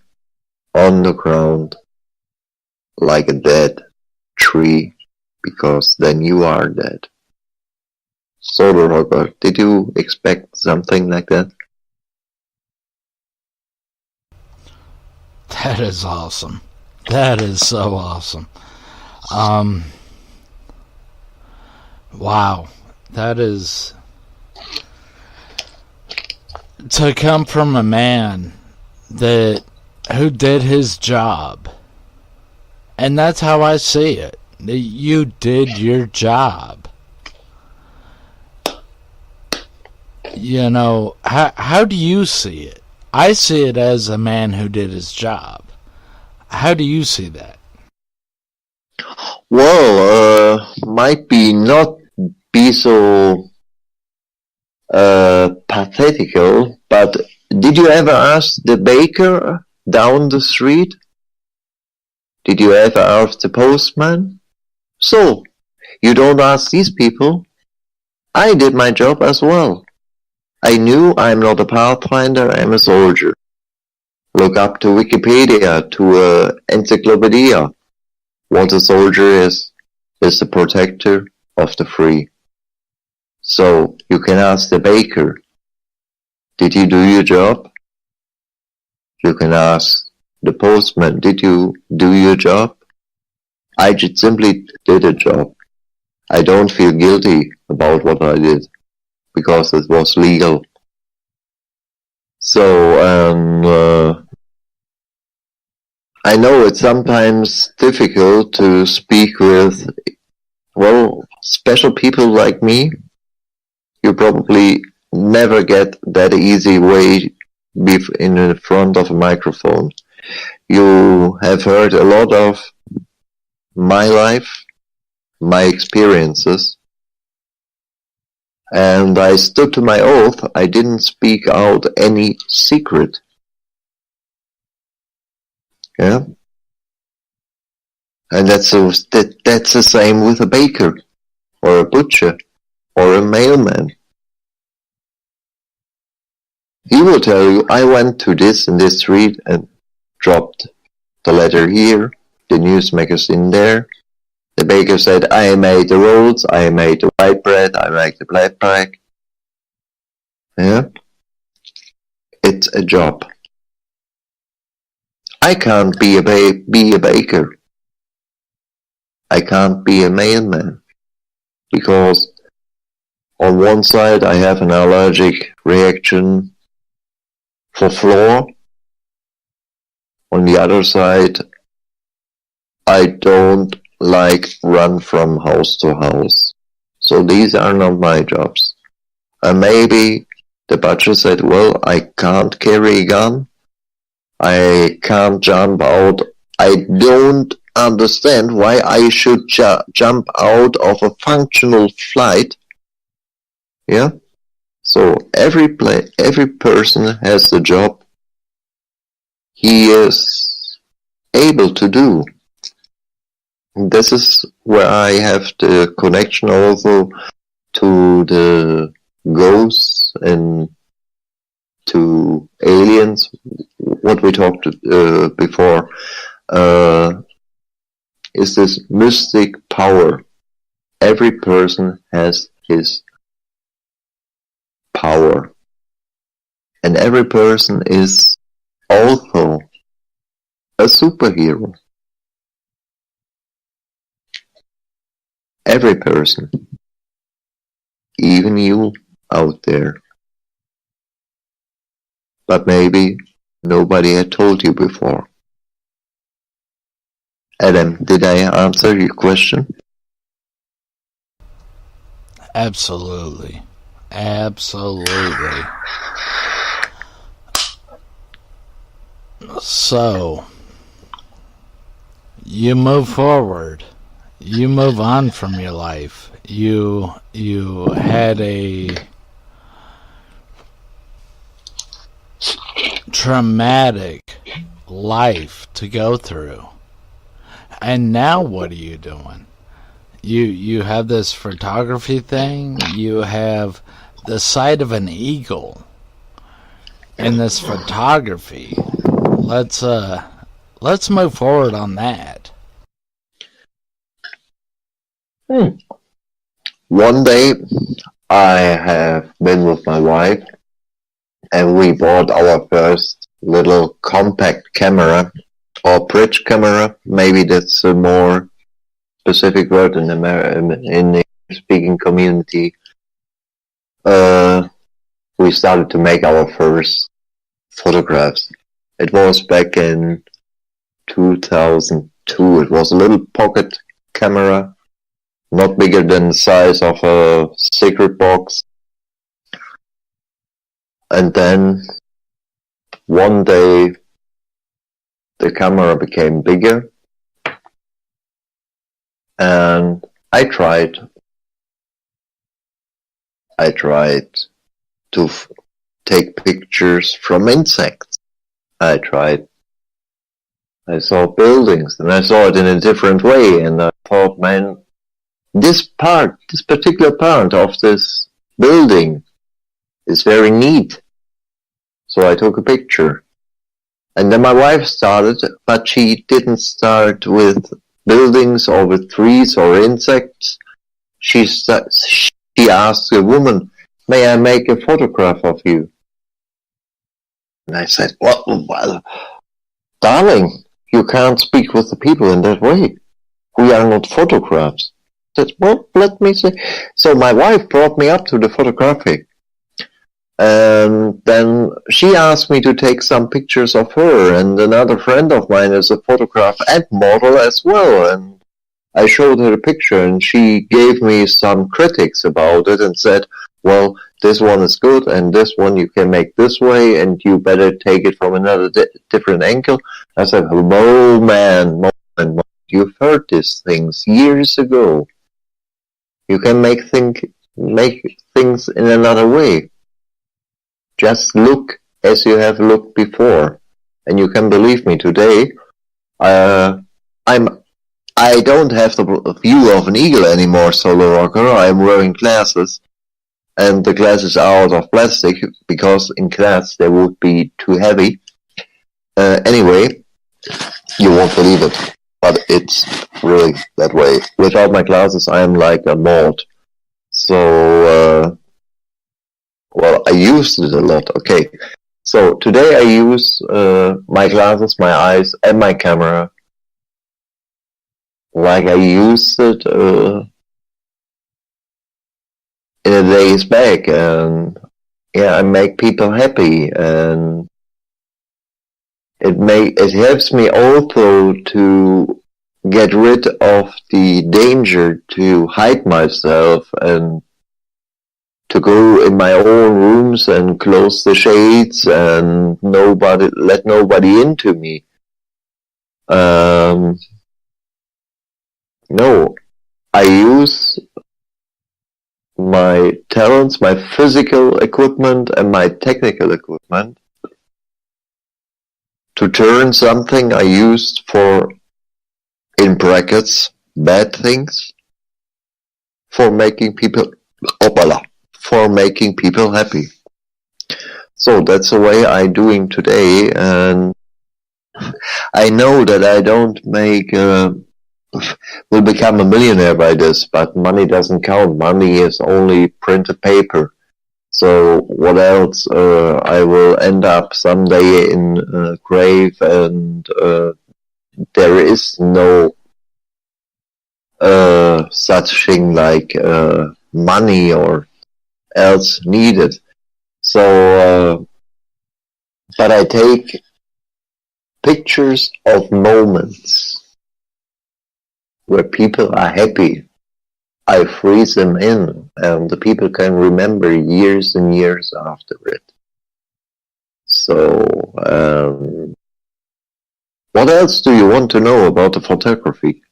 S2: on the ground like a dead tree, because then you are dead. Solar Rocker, did you expect something like that?
S1: That is awesome. That is so awesome. Wow. That is... To come from a man who did his job. And that's how I see it. You did your job. You know, how do you see it? I see it as a man who did his job. How do you see that?
S2: Well, might be not be so pathetical, but did you ever ask the baker down the street? Did you ever ask the postman? So, you don't ask these people? I did my job as well. I knew I'm not a pathfinder, I'm a soldier. Look up to Wikipedia, to encyclopedia. What a soldier is the protector of the free. So, you can ask the baker, did you do your job? You can ask the postman, did you do your job? I just simply did a job. I don't feel guilty about what I did, because it was legal. So, I know it's sometimes difficult to speak with, well, special people like me. You probably never get that easy way in front of a microphone. You have heard a lot of my life, my experiences, and I stood to my oath. I didn't speak out any secret. Yeah? And that's the same with a baker, or a butcher, or a mailman. He will tell you, I went to this and this street and dropped the letter here, the news magazine there. The baker said, I made the rolls, I made the white bread, I made the black bread. Yeah? It's a job. I can't be a baker. I can't be a mailman. Because on one side I have an allergic reaction for flour. On the other side, I don't like run from house to house. So these are not my jobs. And maybe the butcher said, well, I can't carry a gun. I can't jump out. I don't understand why I should jump out of a functional flight. Yeah? So every person has the job he is able to do. This is where I have the connection also to the ghosts and to aliens, what we talked before, is this mystic power. Every person has his power. And every person is also a superhero. Every person. Even you out there. But maybe nobody had told you before. Adam, did I answer your question?
S1: Absolutely. Absolutely. So, you move forward. You move on from your life. You had a traumatic life to go through. And now what are you doing? You have this photography thing. You have the sight of an eagle in this photography. Let's move forward on that.
S2: One day I have been with my wife and we bought our first little compact camera or bridge camera. Maybe that's a more specific word in speaking community, we started to make our first photographs. It was back in 2002. It was a little pocket camera, not bigger than the size of a cigarette box. And then one day the camera became bigger, and I tried to take pictures from insects. I saw buildings, and I saw it in a different way, and I thought, man, this particular part of this building is very neat. So I took a picture. And then my wife started, but she didn't start with buildings or with trees or insects. She asked a woman, "May I make a photograph of you?" And I said, "Well, darling, you can't speak with the people in that way. We are not photographs." I said, "Well, let me see." So my wife brought me up to the photography. And then she asked me to take some pictures of her, and another friend of mine is a photographer and model as well. And I showed her a picture, and she gave me some critics about it and said, "Well, this one is good, and this one you can make this way, and you better take it from another different angle." I said, "Oh man, you've heard these things years ago. You can make things in another way. Just look as you have looked before." And you can believe me, today, I don't have the view of an eagle anymore, solo rocker. I'm wearing glasses, and the glasses are out of plastic, because in class they would be too heavy. Anyway, you won't believe it, but it's really that way. Without my glasses, I am like a mold. So, well, I used it a lot. Okay, so today I use my glasses, my eyes, and my camera like I used it in a days back, and yeah, I make people happy, and it helps me also to get rid of the danger to hide myself and to go in my own rooms and close the shades and let nobody into me. No, I use my talents, my physical equipment, and my technical equipment to turn something I used for, in brackets, bad things, for making people happy. So that's the way I'm doing today, and I know that I don't will become a millionaire by this, but money doesn't count. Money is only printed paper. So what else? I will end up someday in a grave, and there is no such thing like money or else needed. So, but I take pictures of moments where people are happy. I freeze them in, and the people can remember years and years after it. So, what else do you want to know about the photography?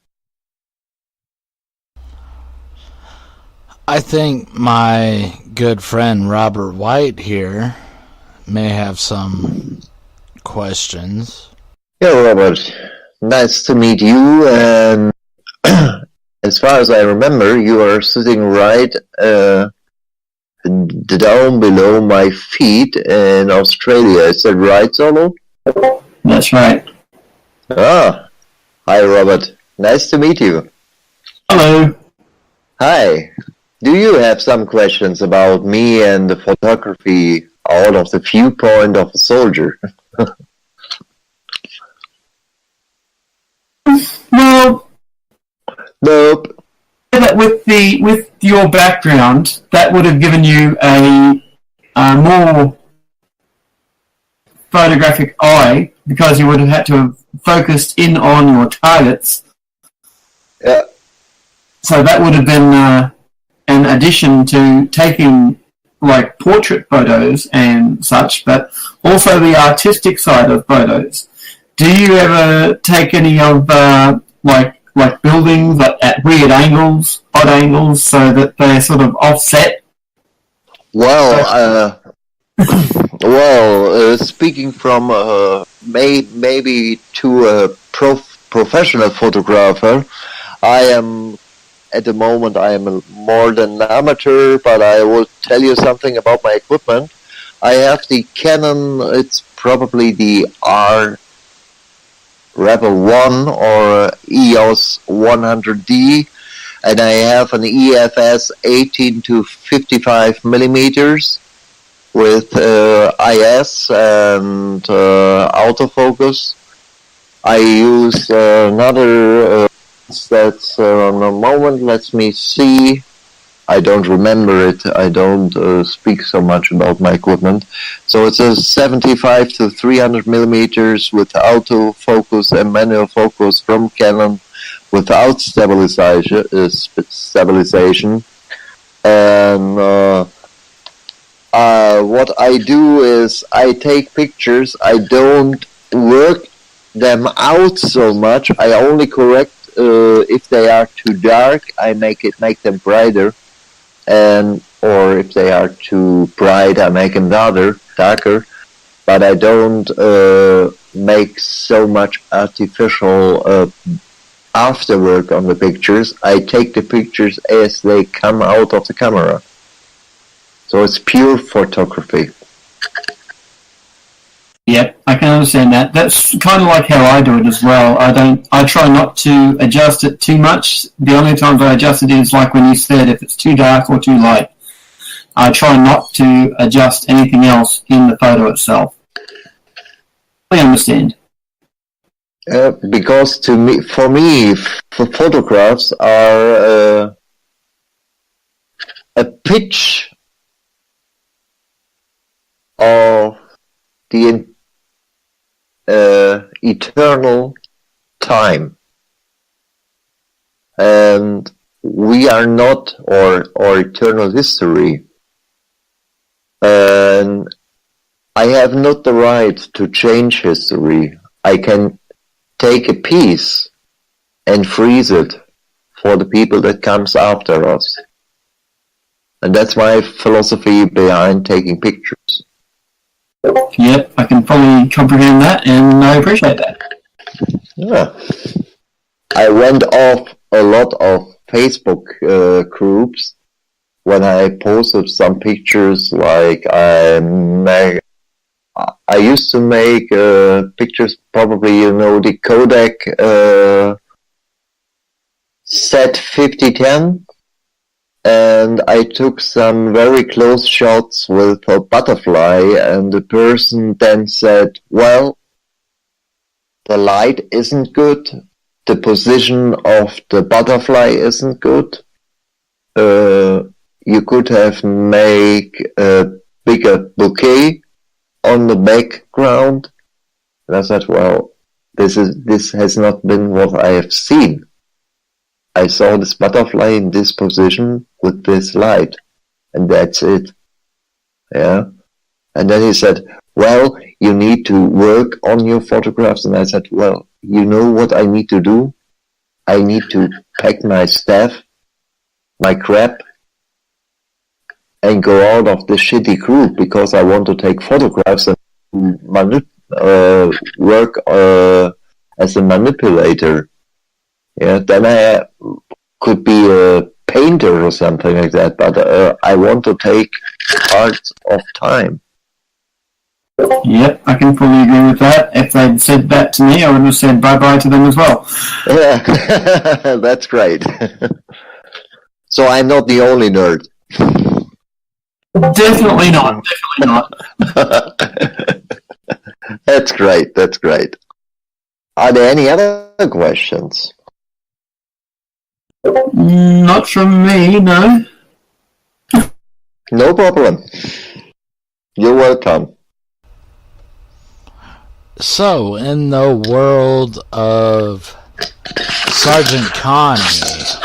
S1: I think my good friend Robert White here may have some questions.
S2: Yeah, Robert, nice to meet you, and as far as I remember, you are sitting right down below my feet in Australia. Is that right, Solo?
S3: That's right.
S2: Ah, hi, Robert. Nice to meet you.
S3: Hello.
S2: Hi. Do you have some questions about me and the photography out of the viewpoint of a soldier?
S3: No.
S2: Nope.
S3: We're with your background, that would have given you a more photographic eye because you would have had to have focused in on your targets.
S2: Yeah.
S3: So that would have been an addition to taking like portrait photos and such, but also the artistic side of photos. Do you ever take any of like buildings at weird angles, odd angles, so that they're sort of offset?
S2: Well, speaking from maybe to a professional photographer, I am at the moment more than an amateur, but I will tell you something about my equipment. I have the Canon. It's probably the R Rebel 1 or EOS 100D, and I have an EFS 18 to 55 millimeters with IS and autofocus. I use another that's on a moment. Let me see. I don't remember it. I don't speak so much about my equipment. So it's a 75 to 300 millimeters with autofocus and manual focus from Canon without stabilization. And what I do is I take pictures. I don't work them out so much. I only correct if they are too dark. I make them brighter. Or if they are too bright, I make them darker, but I don't make so much artificial afterwork on the pictures. I take the pictures as they come out of the camera. So it's pure photography.
S3: Yep, I can understand that. That's kind of like how I do it as well. I try not to adjust it too much. The only times I adjust it is like when you said if it's too dark or too light. I try not to adjust anything else in the photo itself. I understand.
S2: Because for me, photographs are a pitch of the eternal time, and we are not, or eternal history, and I have not the right to change history. I can take a piece and freeze it for the people that comes after us, and that's my philosophy behind taking pictures.
S3: Yep, I can fully comprehend that, and I appreciate that.
S2: Yeah. I went off a lot of Facebook groups when I posted some pictures. Like I used to make pictures. Probably you know the Kodak Z5010. And I took some very close shots with a butterfly, and the person then said, well, the light isn't good, the position of the butterfly isn't good, you could have made a bigger bouquet on the background. And I said, well, this has not been what I have seen. I saw this butterfly in this position with this light, and that's it. Yeah. And then he said, well, you need to work on your photographs. And I said, well, you know what I need to do? I need to pack my stuff, my crap, and go out of this shitty group because I want to take photographs and work as a manipulator. Yeah, then I could be a painter or something like that, but I want to take parts of time.
S3: Yep, I can fully agree with that. If they'd said that to me, I would have said bye-bye to them as well.
S2: Yeah, that's great. So I'm not the only nerd.
S3: Definitely not, definitely not.
S2: That's great, that's great. Are there any other questions?
S3: Not from me, no.
S2: No problem. You're welcome.
S1: So, in the world of Sgt Konny,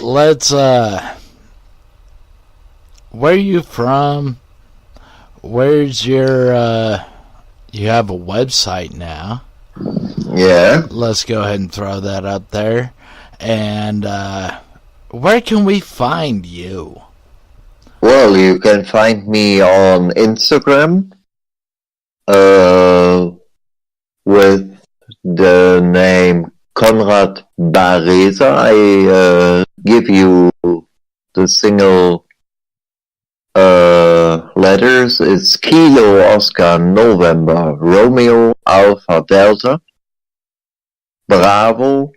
S1: let's, where are you from? Where's your, you have a website now.
S2: Yeah.
S1: Let's go ahead and throw that up there. And, where can we find you?
S2: Well, you can find me on Instagram, with the name Konrad Bareza. I give you the single letters. It's Kilo Oscar November Romeo Alpha Delta Bravo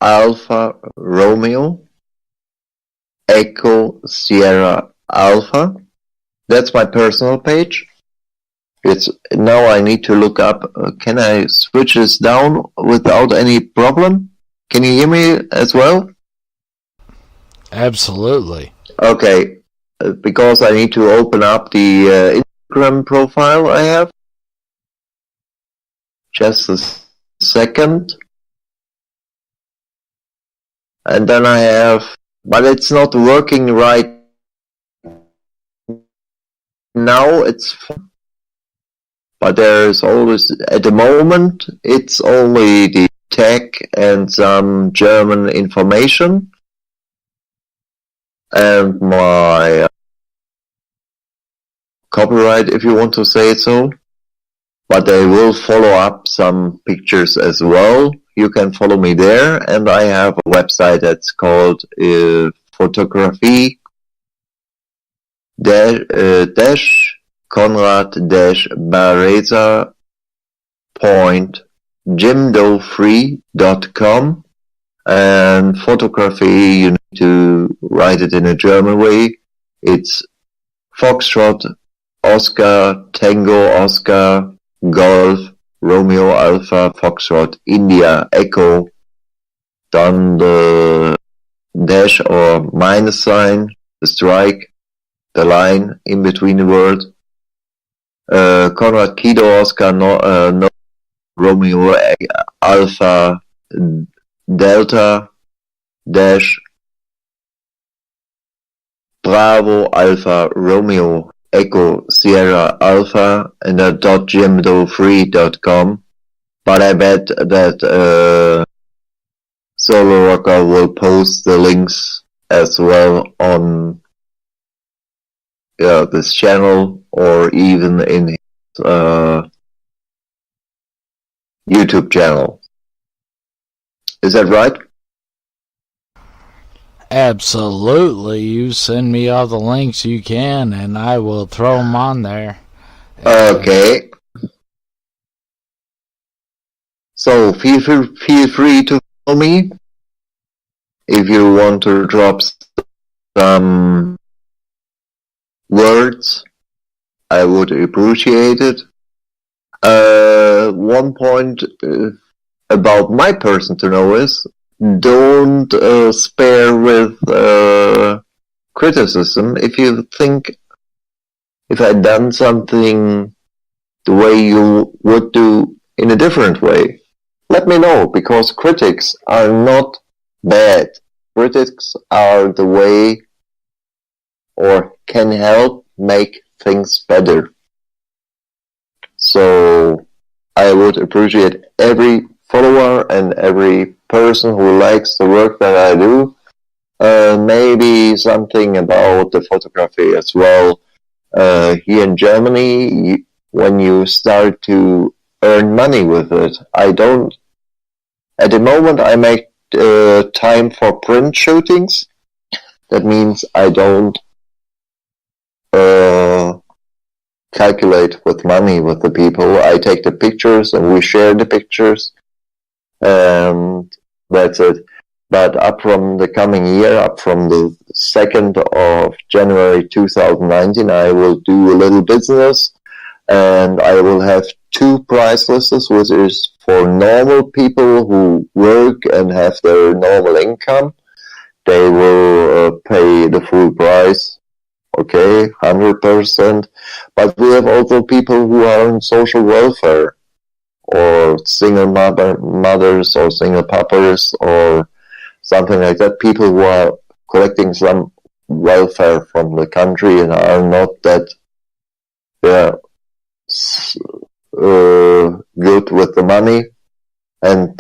S2: Alpha Romeo Echo Sierra Alpha. That's my personal page. It's now I need to look up. Can I switch this down without any problem? Can you hear me as well?
S1: Absolutely.
S2: Okay, because I need to open up the Instagram profile I have. Just a second. And then I have, but it's not working right now. It's but there's always, at the moment, it's only the tech and some German information. And my copyright, if you want to say it so. But I will follow up some pictures as well. You can follow me there. And I have a website that's called photography Konrad-Bareza.jimdofree.com. And photography, you need to write it in a German way. It's Foxtrot, Oscar, Tango, Oscar, Golf, Romeo, Alpha, Foxtrot, India, Echo, then the dash or minus sign, the strike, the line in between the word, Konrad, Kilo, Oscar, no, Romeo, Alpha, Delta, dash, Bravo, Alpha, Romeo, Echo, Sierra, Alpha, and .jimdofree.com. But I bet that Solo Rocker will post the links as well on this channel or even in his YouTube channel. Is that right?
S1: Absolutely. You send me all the links you can, and I will throw them on there.
S2: Okay. So feel free to follow me if you want to drop some words. I would appreciate it. One point about my person to know is don't spare with criticism. If you think if I'd done something the way you would do in a different way, let me know, because critics are not bad. Critics are the way or can help make things better. So I would appreciate every follower and every person who likes the work that I do. Maybe something about the photography as well. Here in Germany, when you start to earn money with it, at the moment I make time for print shootings. That means I don't calculate with money with the people. I take the pictures and we share the pictures, and that's it. But up from the coming year, up from the 2nd of January 2019, I will do a little business, and I will have 2 price lists, which is for normal people who work and have their normal income. They will pay the full price, okay, 100%. But we have also people who are on social welfare, or single mothers, or single papas, or something like that. People who are collecting some welfare from the country and are not that good with the money. And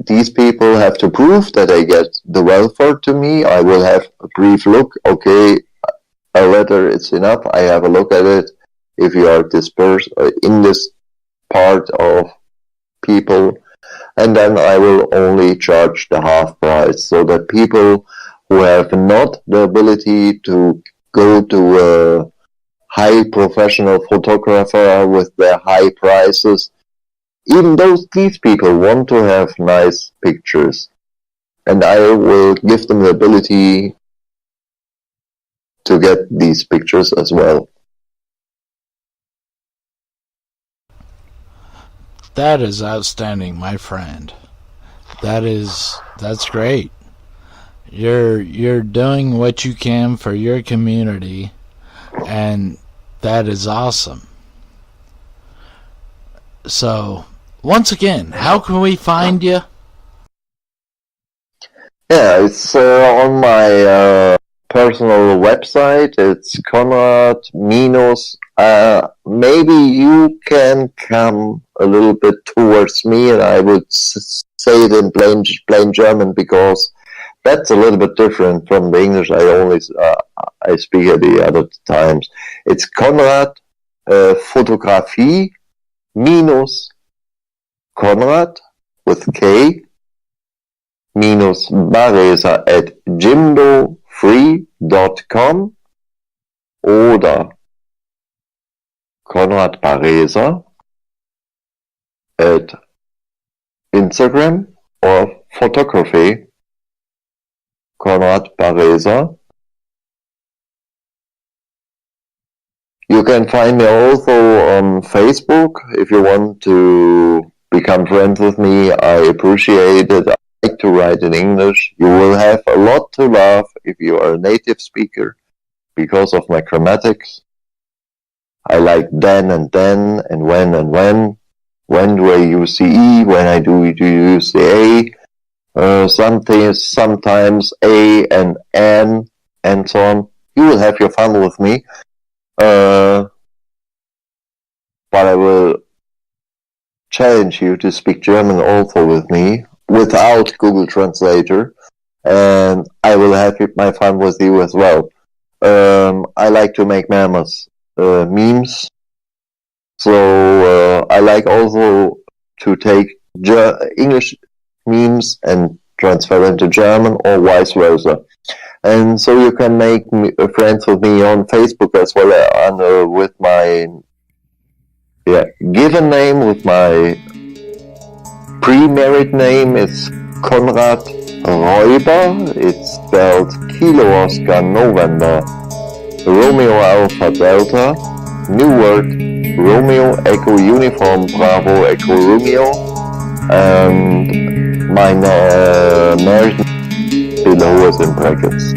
S2: these people have to prove that they get the welfare to me. I will have a brief look. Okay, a letter is enough. I have a look at it. If you are dispersed in this part of people, and then I will only charge the half price, so that people who have not the ability to go to a high professional photographer with their high prices, even these people want to have nice pictures, and I will give them the ability to get these pictures as well.
S1: That is outstanding, my friend. That's great. You're doing what you can for your community, and that is awesome. So, once again, how can we find you?
S2: Yeah, it's on my personal website. It's Konrad minus. Maybe you can come a little bit towards me, and I would say it in plain German, because that's a little bit different from the English I speak at the other times. It's Konrad Fotografie minus Konrad with K minus Baresa at jimdofree.com oder Konrad Baresa at Instagram or photography Konrad Baresa. You can find me also on Facebook if you want to become friends with me. I appreciate it. I like to write in English. You will have a lot to laugh if you are a native speaker because of my grammatics. I like then and when and when. When do I use the E? When I do use the A? Sometimes A and N and so on. You will have your fun with me. But I will challenge you to speak German also with me without Google Translator, and I will have my fun with you as well. I like to make memes, so I like also to take English memes and transfer them to German, or vice versa. And so you can make friends with me on Facebook as well, with my given name, with my pre-married name. It's Konrad Räuber. It's spelled Kilo Oscar November Romeo Alpha Delta, new word, Romeo Echo Uniform Bravo Echo Romeo, and my married below is in brackets.